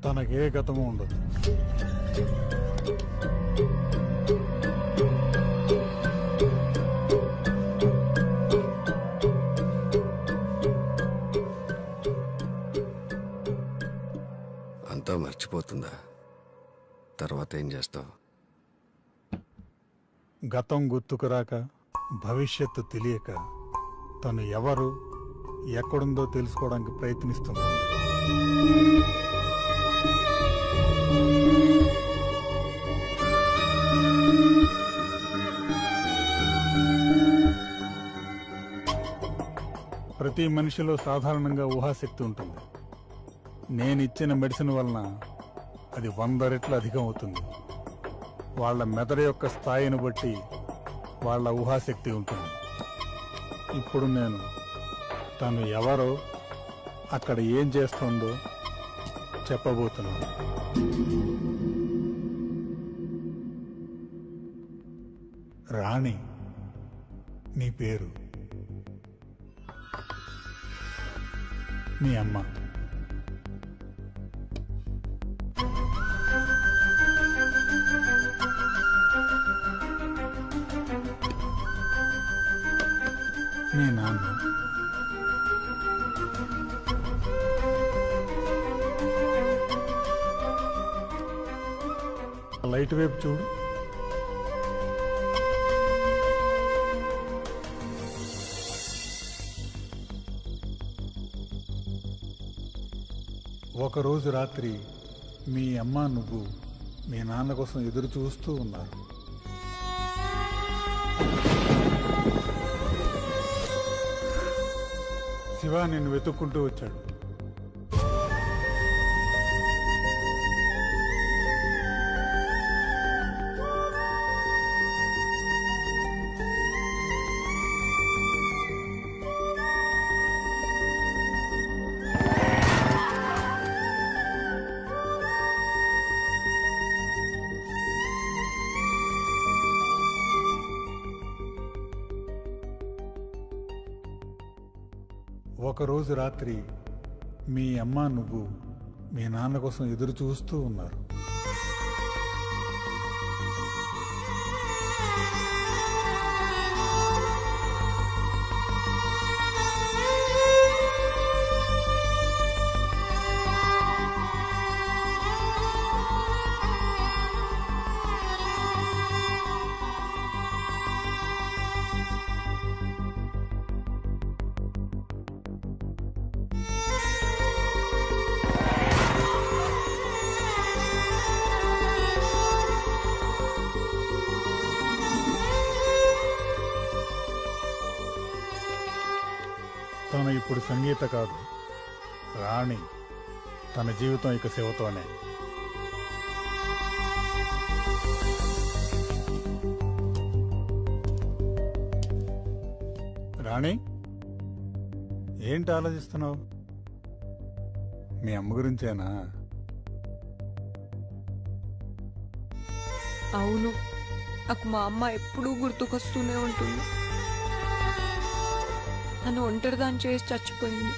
తనకే గతము ఉండదు. అంతా మర్చిపోతుందా? తర్వాత ఏం చేస్తావు? గతం గుర్తుకురాక, భవిష్యత్తు తెలియక తను ఎవరు, ఎక్కడుందో తెలుసుకోవడానికి ప్రయత్నిస్తుంది. ప్రతి మనిషిలో సాధారణంగా ఊహాశక్తి ఉంటుంది. నేను ఇచ్చిన మెడిసిన్ వలన అది 100 రెట్లు అధికం అవుతుంది. వాళ్ళ మెదడు యొక్క స్థాయిని బట్టి వాళ్ళ ఊహాశక్తి ఉంటుంది. ఇప్పుడు నేను తను ఎవరో అక్కడ ఏం చేస్తుందో చెప్పబోతున్నాను. రాణి నీ పేరు, మీ అమ్మ. మీ నాన్న. లైట్ వైపు చూడు. ఒకరోజు రాత్రి మీ అమ్మ నువ్వు మీ నాన్న కోసం ఎదురు చూస్తూ ఉన్నారు. శివ నిన్ను వెతుక్కుంటూ వచ్చాడు. ఒకరోజు రాత్రి మీ అమ్మ నువ్వు మీ నాన్న కోసం ఎదురు చూస్తూ ఉన్నారు. తను ఇప్పుడు సంగీత కాదు, రాణి. తన జీవితం ఇక శివతోనే. రాణి, ఏంటి ఆలోచిస్తున్నావు? మీ అమ్మ గురించేనా? అవును, నాకు మా అమ్మ ఎప్పుడూ గుర్తుకొస్తూనే ఉంటుంది. నన్ను ఒంటరిదాన్ని చేసి చచ్చిపోయింది.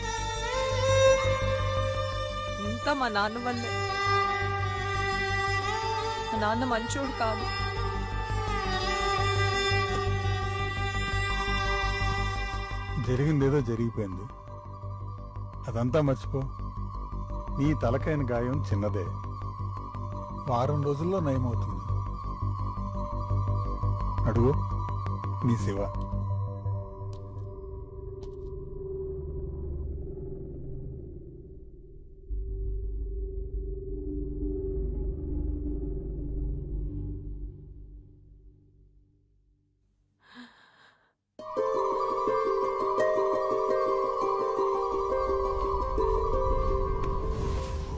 ఇంత మా నాన్న వల్లే. మా నాన్న మంచోడు కాదు. జరిగిందేదో జరిగిపోయింది, అదంతా మర్చిపో. నీ తలకైన గాయం చిన్నదే, వారం రోజుల్లో నయమవుతుంది. అడుగు, నీ శివ.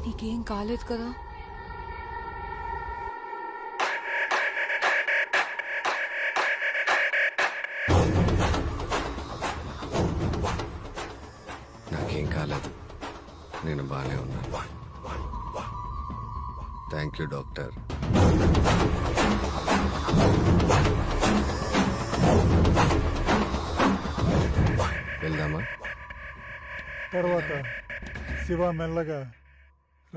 నీకేం కాలేదు కదా? నాకేం కాలేదు, నేను బాగానే ఉన్నాను. Thank you doctor. వెళ్దామా? తర్వాత శివ మెల్లగా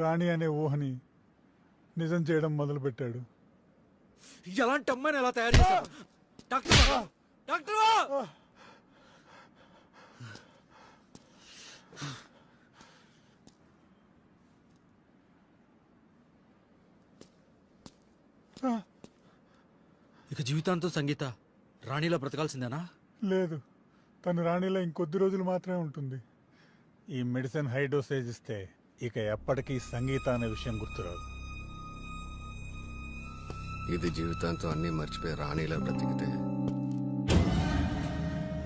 రాణి అనే ఊహని నిజం చేయడం మొదలుపెట్టాడు. ఎలాంటి అమ్మాయిని ఎలా తయారు చేశారు డాక్టర్? డాక్టర్! ఇక జీవితాంతం సంగీత రాణిలా బ్రతకాల్సిందేనా? లేదు, తను రాణిలో ఇంకొద్ది రోజులు మాత్రమే ఉంటుంది. ఈ మెడిసిన్ హై డోసేజ్ ఇస్తే ఇక ఎప్పటికీ సంగీత అనే విషయం గుర్తురాదు. ఇది జీవితాంతం అన్నీ మర్చిపోయి రాణిలా బ్రతికితే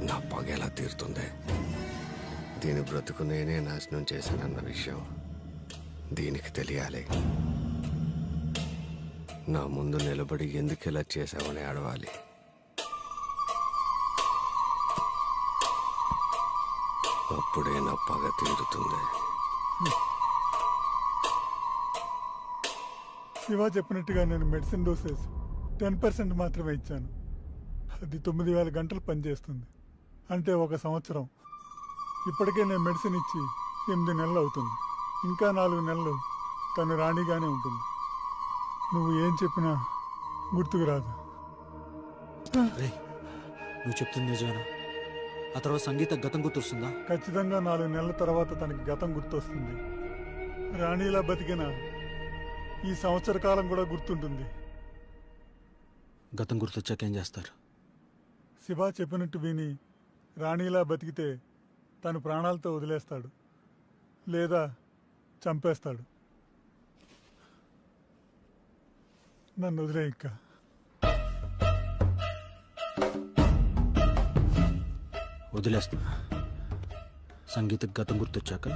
నా పగ ఎలా తీరుతుంది? దీని బ్రతుకు నేనే నాశనం చేశానన్న విషయం దీనికి తెలియాలి. నా ముందు నిలబడి ఎందుకు ఇలా చేశావని అడవాలి. అప్పుడే నా పగ తీరుతుంది. శివ చెప్పినట్టుగా నేను మెడిసిన్ డోసేజ్ 10% మాత్రమే ఇచ్చాను. అది 9000 గంటలు పనిచేస్తుంది. అంటే 1 సంవత్సరం. ఇప్పటికే నేను మెడిసిన్ ఇచ్చి 8 నెలలు అవుతుంది. ఇంకా 4 నెలలు తను రాణిగానే ఉంటుంది. నువ్వు ఏం చెప్పినా గుర్తుకు రాదు. నువ్వు చెప్తుంది నిజమేనా? ఆ తర్వాత సంగీత గతం గుర్తొస్తుందా? ఖచ్చితంగా 4 నెలల తర్వాత తనకి గతం గుర్తొస్తుంది. రాణిలా బతికిన ఈ సంవత్సర కాలం కూడా గుర్తుంటుంది. గతం గుర్తొచ్చాక ఏం చేస్తారు? శివ చెప్పినట్టు విని రాణిలా బతికితే తను ప్రాణాలతో వదిలేస్తాడు, లేదా చంపేస్తాడు. నన్ను వదిలే ఇంకా. వదిలేస్తా. సంగీతకు గతం గుర్తొచ్చాక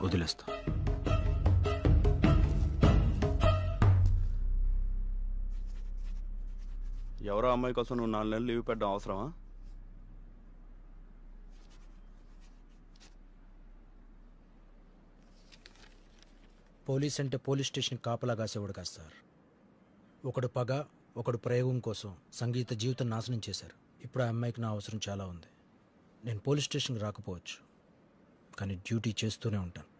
వదిలేస్తా. ఎవరో అమ్మాయి కోసం నువ్వు 4 నెలలు లీవ్ పెట్టడం అవసరమా? పోలీస్ అంటే పోలీస్ స్టేషన్ కాపలా కాసేవాడు కాదు సార్. ఒకడు పగ, ఒకడు ప్రయోగం కోసం సంగీత జీవితం నాశనం చేశారు. ఇప్పుడు ఆ అమ్మాయికి నా అవసరం చాలా ఉంది. నేను పోలీస్ స్టేషన్కి రాకపోవచ్చు, కానీ డ్యూటీ చేస్తూనే ఉంటాను.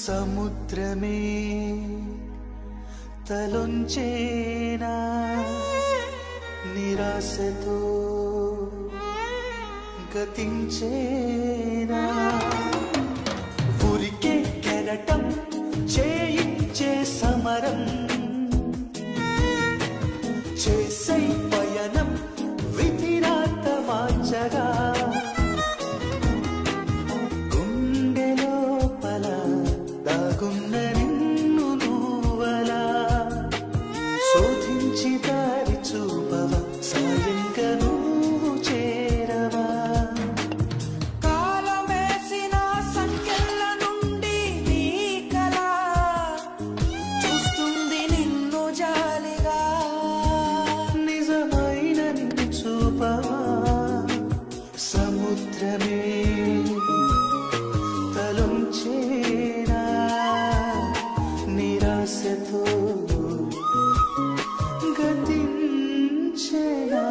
సముద్రమే తలొంచేనా నిరాశతో గతించేనా ఊరికే కెరటం చేయించే సమరం చేసే పయనం విధిరాత మార్చగా దాగున్న నిన్ను నువ్వలా శోధించి దారి చూపవ సాయంగా నువ్వు చేరవా కాలమేసిన సంఖ్యల నుండి నీ కళ చూస్తుంది నిన్ను జాలిగా నిజమైన నిన్ను చూపవా సముద్రమే తలొంచేనా నిరాశతో గతించేనా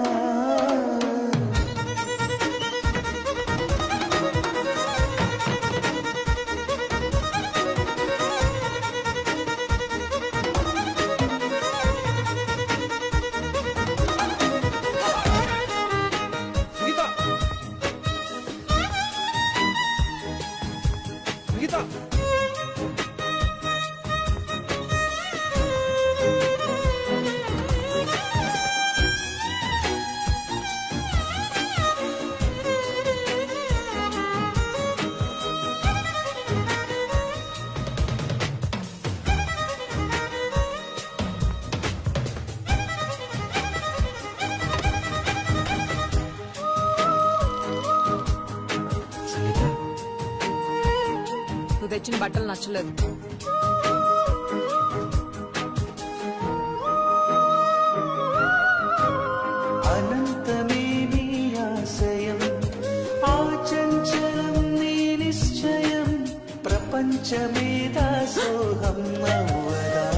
తెచ్చిన బట్టలు నచ్చలేదు. అనంతమే నీ ఆశయం ఆచంచలం నీ నిశ్చయం ప్రపంచమే దాసోహం అవ్వదా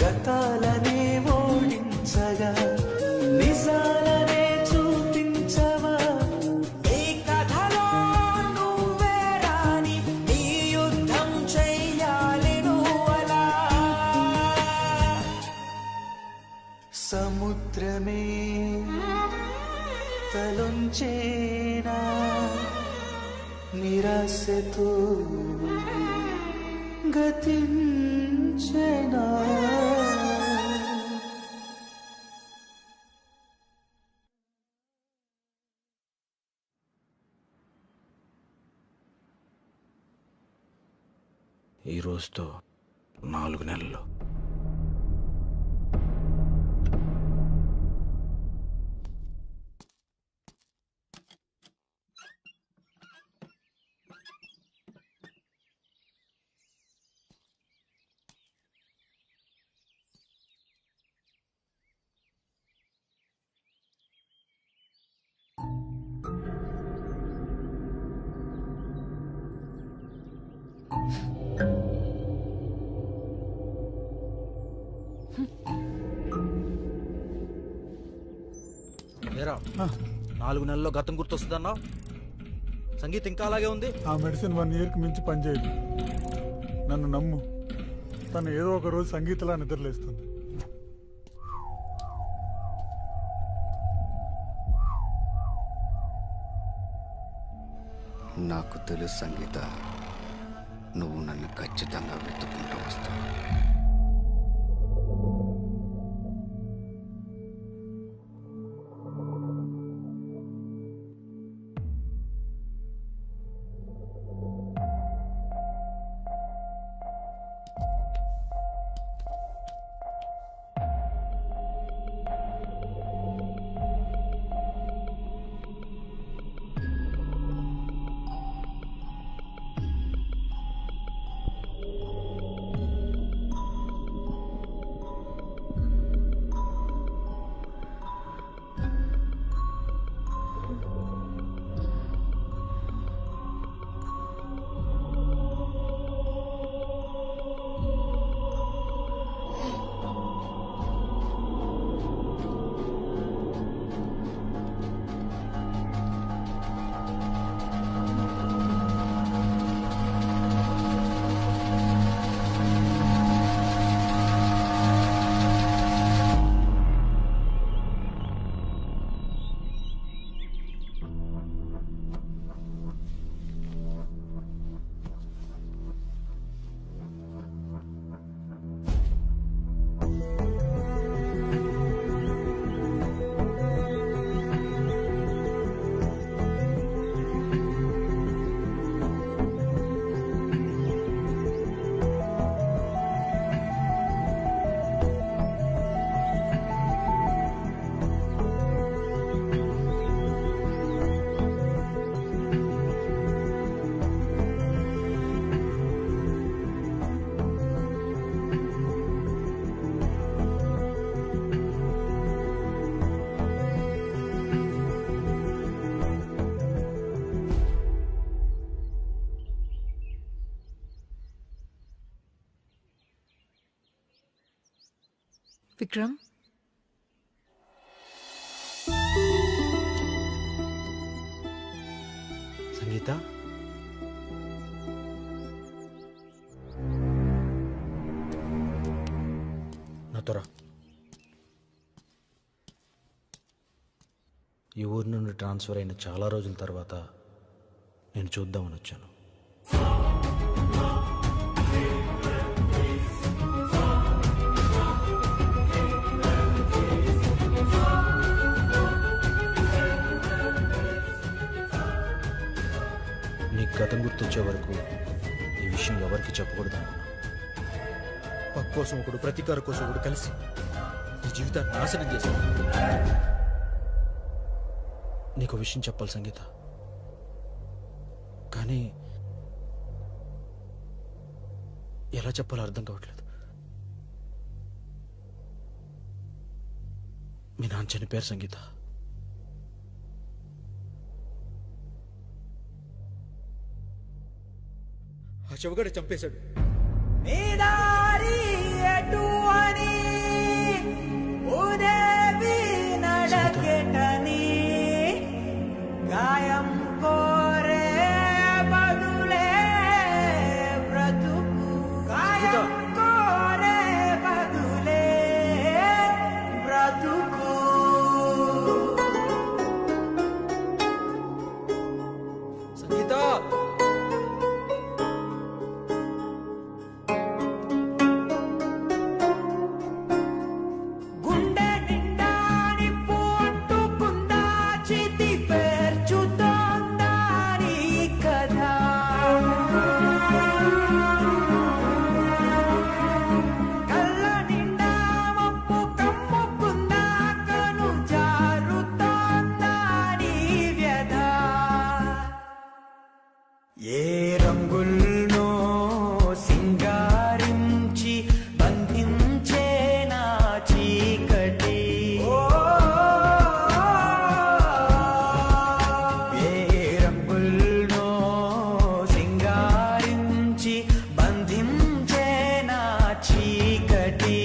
గతాలనే ఓడించగా నిజాలనే చూపించవా ఈ కథలో నువ్వే రాని నీ యుద్ధం చెయ్యాలి నువ్వలా ఆశలుంచేనా నిరాశతో గతించేనా ఈ రోజుతో 4 నెలలు. ఏరా 4 నెలల్లో గతం గుర్తొస్తుందన్నా? సంగీత ఇంకా అలాగే ఉంది. ఆ మెడిసిన్ 1 ఇయర్కి మించి పనిచేయదు. నన్ను నమ్ము, తను ఏదో ఒక రోజు సంగీతలా నిద్రలేస్తుంది. నాకు తెలుసు సంగీత, నువ్వు నన్ను ఖచ్చితంగా వెతుక్కుంటూ వస్తావు. విక్రమ్, సంగీత, నాతోరా. ఈ ఊరి నుండి ట్రాన్స్ఫర్ అయిన చాలా రోజుల తర్వాత నేను చూద్దామని వచ్చాను. నీకు గతం గుర్తొచ్చే వరకు ఈ విషయం ఎవరికి చెప్పకూడదు అనుకున్నా. పక్క కోసం ఒకడు, ప్రతీకార కోసం ఒకడు కలిసి నీ జీవితాన్ని నాశనం చేశాడు. నీకు విషయం చెప్పాలి సంగీత, కానీ ఎలా చెప్పాలో అర్థం కావట్లేదు. మీ నాన్న చనిపోయారు సంగీత. ఆ చెవగడ చంపేశాడు. గాయం కోరే బదులే బ్రతుకు, గాయం కోరే బదులే బ్రతుకు. రంగుల్లో సింగారించి బంధించే నా చీకటి ఏ రంగుల్లో సింగారించి బంధించే నా చీకటి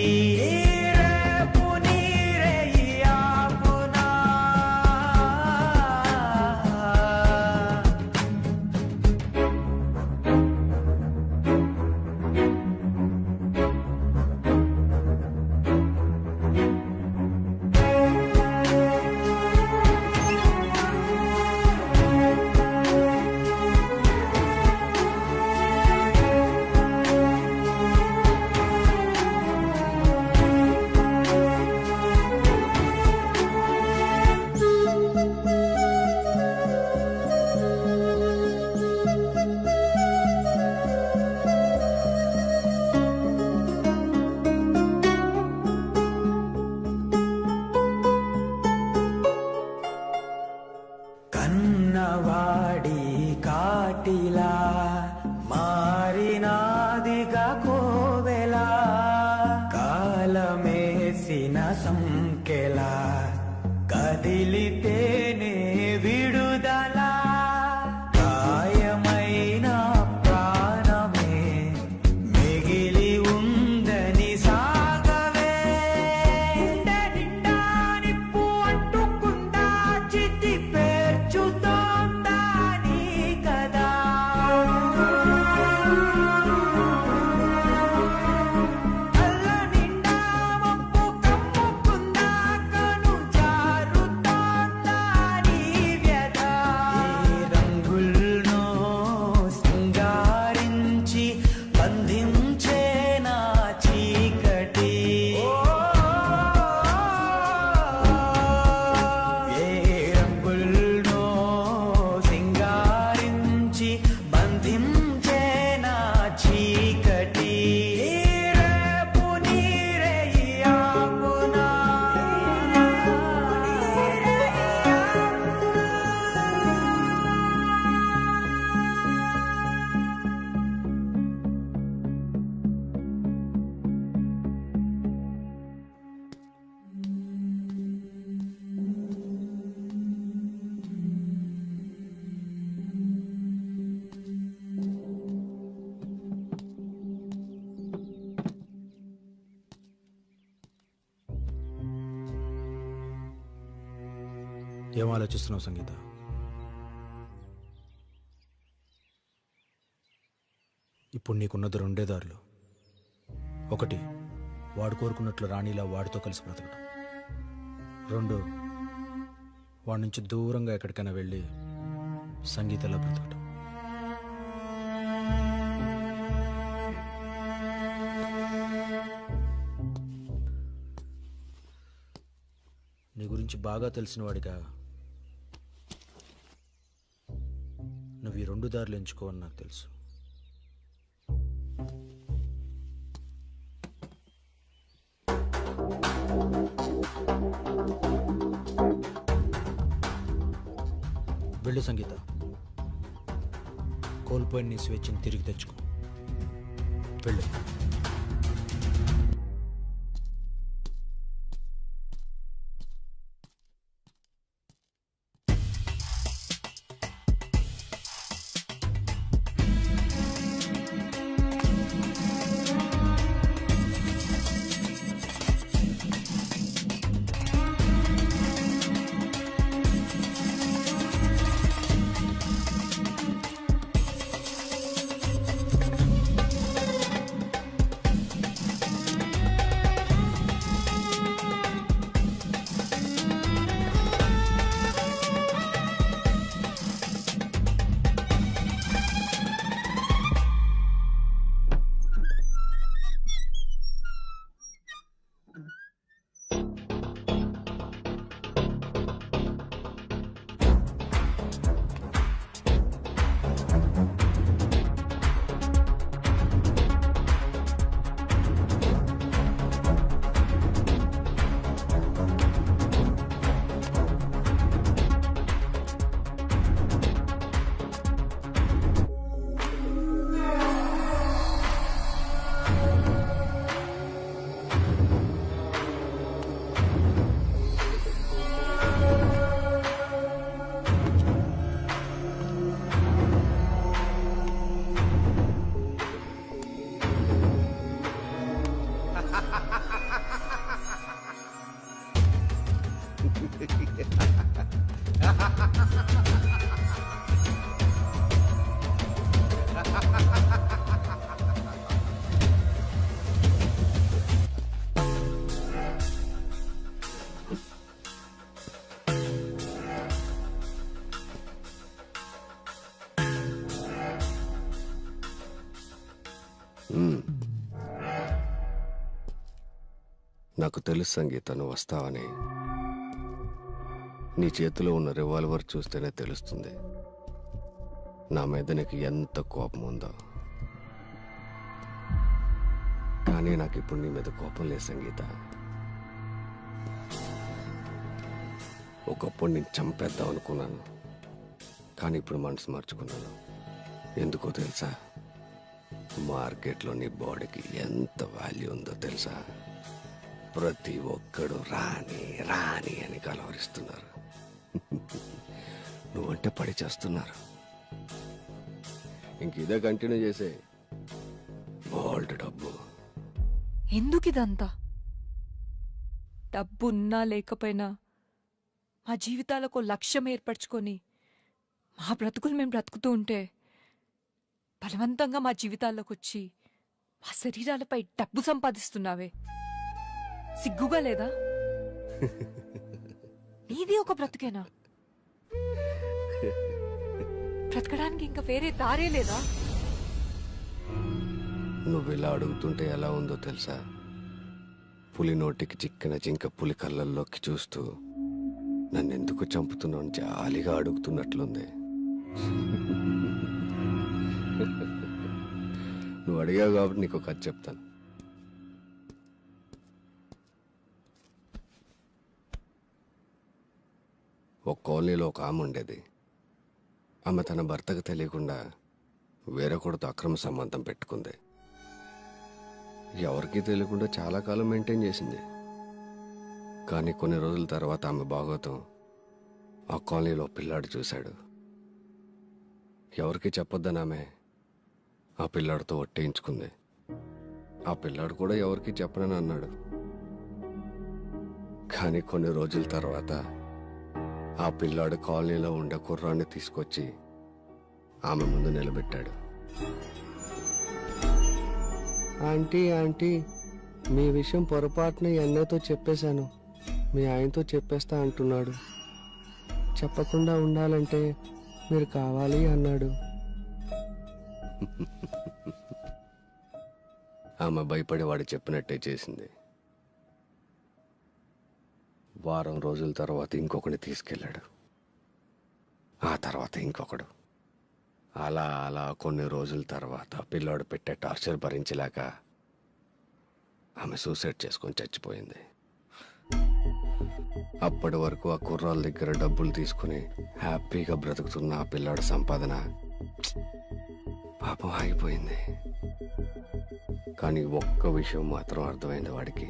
రేపు నీరేయాపునా కన్నవాడి కాటిలా మారినాదిగా కోవెలా కాలమేసిన సంకెలా కదిలితేనే విడుదల గాయమైన ప్రాణమే మిగిలి ఉందని సాగవే నిండా నిప్పు అంటుకుందా చితి పేర్చుతోందా నీ కదా కళ్ళ నిండా మబ్బు కమ్ముకుందా కను జారుతోందా నీ వ్యధ ఈ రంగుల్లో సింగారించి బంధించే నా చీకటి ఏ రంగుల్లో సింగారించి బంధించే నా చీకటి రేపు నీరేయాపునా ఏం ఆలోచిస్తున్నావు సంగీత? ఇప్పుడు నీకున్నది రెండే దారులు. ఒకటి, వాడు కోరుకున్నట్లు రాణిలా వాడితో కలిసి బ్రతకడం. రెండు, వాడి నుంచి దూరంగా ఎక్కడికైనా వెళ్ళి సంగీతలా బ్రతకడం. నీ గురించి బాగా తెలిసిన వాడిగా నువ్వు ఈ రెండు దారులు ఎంచుకోవని నాకు తెలుసు. వెళ్ళు సంగీత, కోల్పోయిన నీ స్వేచ్ఛని తిరిగి తెచ్చుకో. వెళ్ళు. నాకు తెలుసు సంగీత, నువ్వు వస్తావని. నీ చేతిలో ఉన్న రివాల్వర్ చూస్తేనే తెలుస్తుంది నా మీద నీకు ఎంత కోపం ఉందో. కానీ నాకు ఇప్పుడు నీ మీద కోపం లేదు సంగీత. ఒకప్పుడు నేను చంపేద్దాం అనుకున్నాను, కానీ ఇప్పుడు మనసు మార్చుకున్నాను. ఎందుకో తెలుసా? మార్కెట్లో నీ బాడీకి ఎంత వాల్యూ ఉందో తెలుసా? ప్రతి ఒక్కడు రాణి రాణి అని కలవరిస్తున్నారు. నువ్వంటే పడి చేస్తున్నారు. ఇంక ఇదే కంటిన్యూ చేసే. బోల్డ్ డబ్బు. ఎందుకు ఇదంతా? డబ్బు ఉన్నా లేకపోయినా మా జీవితాలకు లక్ష్యం ఏర్పరచుకొని మా బ్రతుకులు మేము బ్రతుకుతూ ఉంటే బలవంతంగా మా జీవితాల్లోకి వచ్చి మా శరీరాలపై డబ్బు సంపాదిస్తున్నావే, సిగ్గుగా లేదా? నీది ఒక బ్రతుకేనా? బ్రతకడానికి ఇంకా వేరే దారే లేదా? నువ్వు ఇలా అడుగుతుంటే ఎలా ఉందో తెలుసా? పులి నోటికి చిక్కిన జింక పులి కళ్ళల్లోకి చూస్తూ నన్ను ఎందుకు చంపుతున్నావు జాలిగా అడుగుతున్నట్లుంది. నువ్వు అడిగావు కాబట్టి నీకు ఒక కథ చెప్తాను. ఒక కాలనీలో ఒక ఆమె ఉండేది. ఆమె తన భర్తకు తెలియకుండా వేరొకడితో అక్రమ సంబంధం పెట్టుకుంది. ఎవరికీ తెలియకుండా చాలా కాలం మెయింటైన్ చేసింది. కానీ కొన్ని రోజుల తర్వాత ఆమె బాగోతం ఆ కాలనీలో పిల్లాడు చూశాడు. ఎవరికి చెప్పొద్దని ఆమె ఆ పిల్లాడితో ఒట్టేయించుకుంది. ఆ పిల్లాడు కూడా ఎవరికి చెప్పనని అన్నాడు. కానీ కొన్ని రోజుల తర్వాత ఆ పిల్లాడు కాలనీలో ఉండే కుర్రాన్ని తీసుకొచ్చి ఆమె ముందు నిలబెట్టాడు. ఆంటీ ఆంటీ, మీ విషయం పొరపాటున అన్నయ్యతో చెప్పేశాను, మీ ఆయనతో చెప్పేస్తా అంటున్నాడు. చెప్పకుండా ఉండాలంటే మీరు కావాలి అన్నాడు. ఆమె భయపడి వాడు చెప్పినట్టే చేసింది. వారం రోజుల తర్వాత ఇంకొకటి తీసుకెళ్ళాడు. ఆ తర్వాత ఇంకొకడు. అలా అలా కొన్ని రోజుల తర్వాత పిల్లాడు పెట్టే టార్చర్ భరించలేక ఆమె సూసైడ్ చేసుకొని చచ్చిపోయింది. అప్పటి వరకు ఆ కుర్రాళ్ళ దగ్గర డబ్బులు తీసుకుని హ్యాపీగా బ్రతుకుతున్న ఆ పిల్లాడు సంపాదన పాపం ఆగిపోయింది. కానీ ఒక్క విషయం మాత్రం అర్థమైంది వాడికి.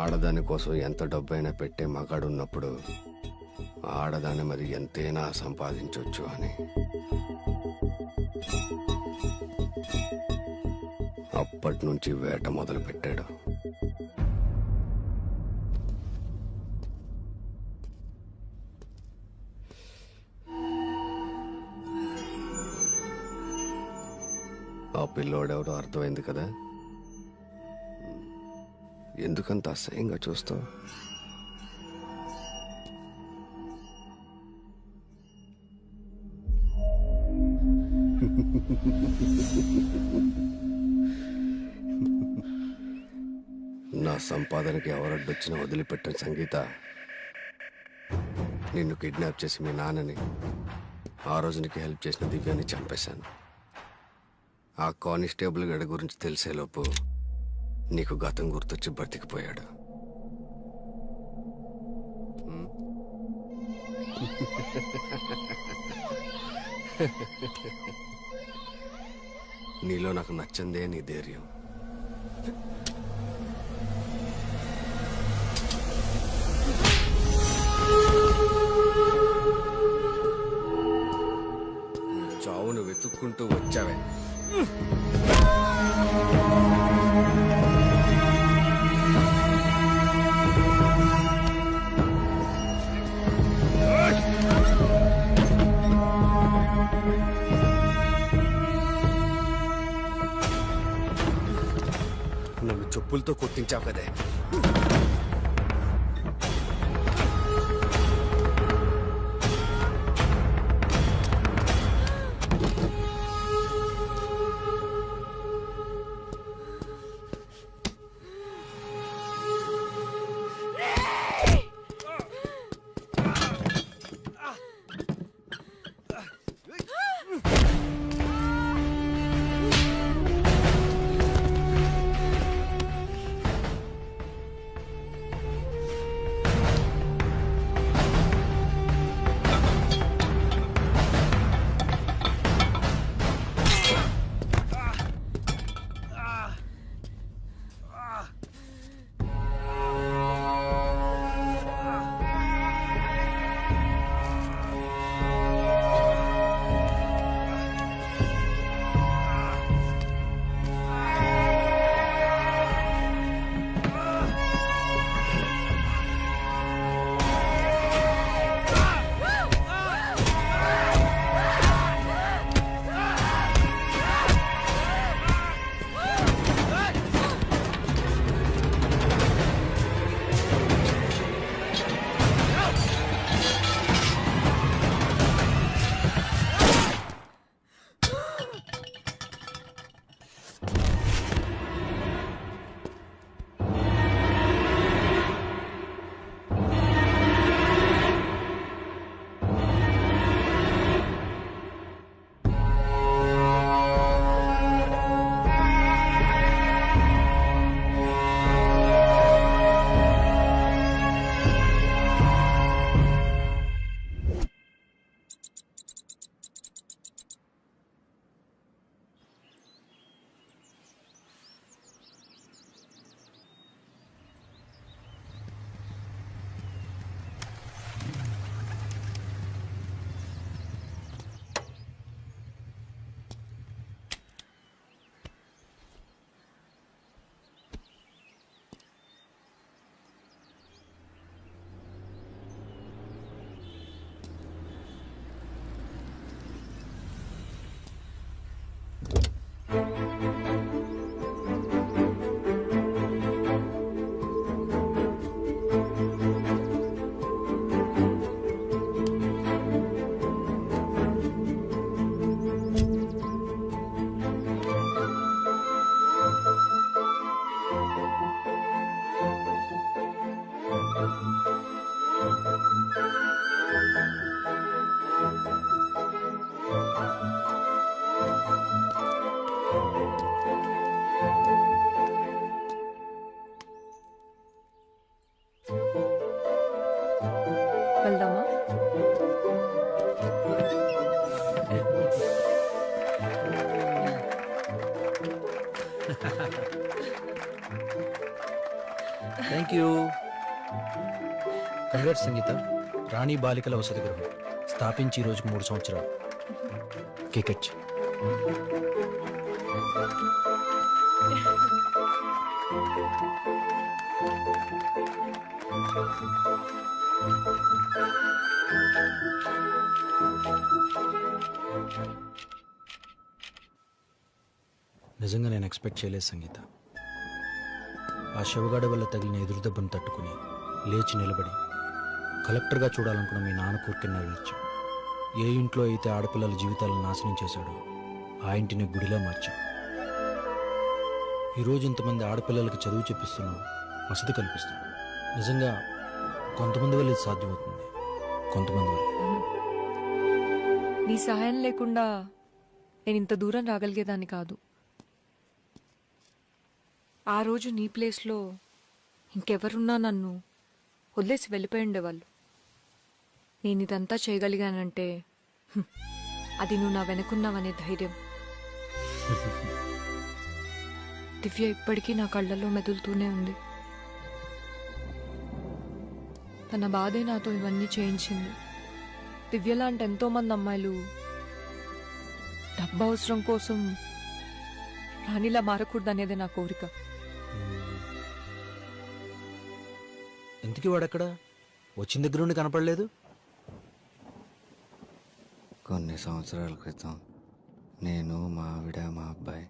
ఆడదాని కోసం ఎంత డబ్బైనా పెట్టే మగాడు ఉన్నప్పుడు ఆడదాని మరి ఎంతైనా సంపాదించవచ్చు అని. అప్పటి నుంచి వేట మొదలు పెట్టాడు. ఆ పిల్లోడెవడో అర్థమైంది కదా? ఎందుకంత అసహ్యంగా చూస్తావు? నా సంపాదనకి ఎవరడ్డొచ్చినా వదిలిపెట్టిన సంగీత, నిన్ను కిడ్నాప్ చేసి మీ నాన్నని, ఆ రోజు నీకు హెల్ప్ చేసిన దివ్యాన్ని చంపేశాను. ఆ కానిస్టేబుల్ గడి గురించి తెలిసేలోపు నీకు గతం గుర్తొచ్చి బ్రతికిపోయాడు. నీలో నాకు నచ్చందే నీ ధైర్యం. చావును వెతుక్కుంటూ వచ్చావే. నన్ను చెప్పులతో కొట్టించావు కదే. వెళ్దామా? Thank you. కంగ్రాట్స్ సంగీత. రాణి బాలికల వసతి గృహం స్థాపించి ఈ రోజుకు 3 సంవత్సరాలు. కేకెచ్. నిజంగా నేను ఎక్స్పెక్ట్ చేయలేదు సంగీత. ఆ శవగాడ వల్ల తగిలిన ఎదురుదెబ్బను తట్టుకుని లేచి నిలబడి కలెక్టర్గా చూడాలనుకున్న మీ నాన్న కోరికను నెరవేర్చాం. ఏ ఇంట్లో అయితే ఆడపిల్లల జీవితాలను నాశనం చేశాడో ఆ ఇంటిని గుడిలా మార్చాం. ఈరోజు ఇంతమంది ఆడపిల్లలకి చదువు చెప్పిస్తున్నావు, వసతి కల్పిస్తున్నావు. నిజంగా కొంతమంది వల్ల ఇది సాధ్యమవుతుంది, కొంతమంది వల్ల. నీ సహాయం లేకుండా నేను ఇంత దూరం రాగలిగేదాన్ని కాదు. ఆ రోజు నీ ప్లేస్లో ఇంకెవరున్నా నన్ను వదిలేసి వెళ్ళిపోయి ఉండేవాళ్ళు. నేను ఇదంతా చేయగలిగానంటే అది నువ్వు నా వెనుకున్నావనే ధైర్యం. దివ్య ఇప్పటికీ నా కళ్ళల్లో మెదులుతూనే ఉంది. తన బాధే నాతో ఇవన్నీ చేయించింది. దివ్య లాంటి ఎంతోమంది అమ్మాయిలు డబ్బు అవసరం కోసం రాణిలా మారకూడదనేదే నా కోరిక. ఎందుకు వాడక్కడ వచ్చిన దగ్గర నుండి కనపడలేదు? కొన్ని సంవత్సరాల క్రితం నేను, మా ఆవిడ, మా అబ్బాయి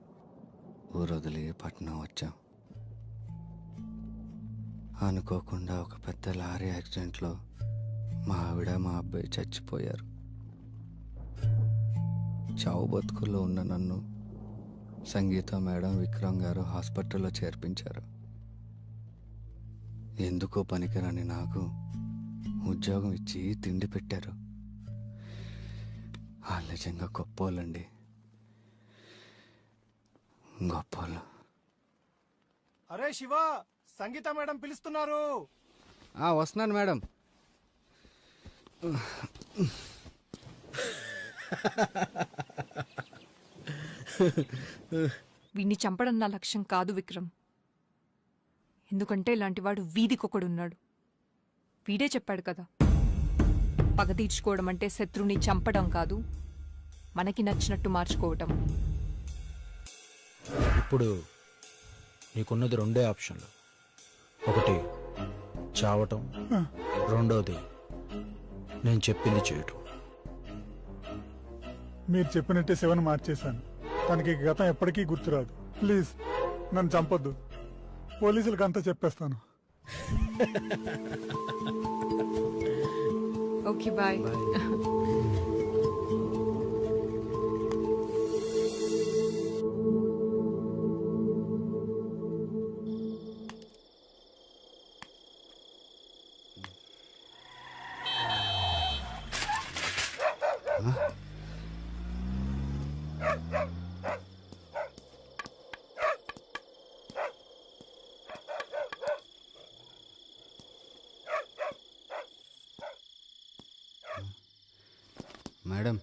ఊరు వదిలి పట్నం వచ్చాం. అనుకోకుండా ఒక పెద్ద లారీ యాక్సిడెంట్లో మా ఆవిడ, మా అబ్బాయి చచ్చిపోయారు. చావు బతుకుల్లో ఉన్న నన్ను సంగీత మేడం, విక్రమ్ గారు హాస్పిటల్లో చేర్పించారు. ఎందుకో పనికిరాని నాకు ఉద్యోగం ఇచ్చి తిండి పెట్టారు. వాళ్ళు నిజంగా గొప్పోళ్ళండి, గొప్పోళ్ళు. అరే శివ, సంగీత మేడం పిలుస్తున్నారు. వస్తున్నాను మేడం. వీడిని చంపడం నా లక్ష్యం కాదు విక్రమ్. ఎందుకంటే ఇలాంటివాడు వీధికొకడున్నాడు. వీడే చెప్పాడు కదా, పగ తీర్చుకోవడం అంటే శత్రువుని చంపడం కాదు, మనకి నచ్చినట్టు మార్చుకోవటం. ఇప్పుడు నీకున్నది 2 ఆప్షన్లు. ఒకటి చావటం, రెండోది నేను చెప్పింది చేయటం. మీరు చెప్పినట్టే శివను మార్చేశాను. తనకి గతం ఎప్పటికీ గుర్తురాదు. ప్లీజ్ నన్ను చంపొద్దు. పోలీసులకు అంతా చెప్పేస్తాను. Okay bye. మేడం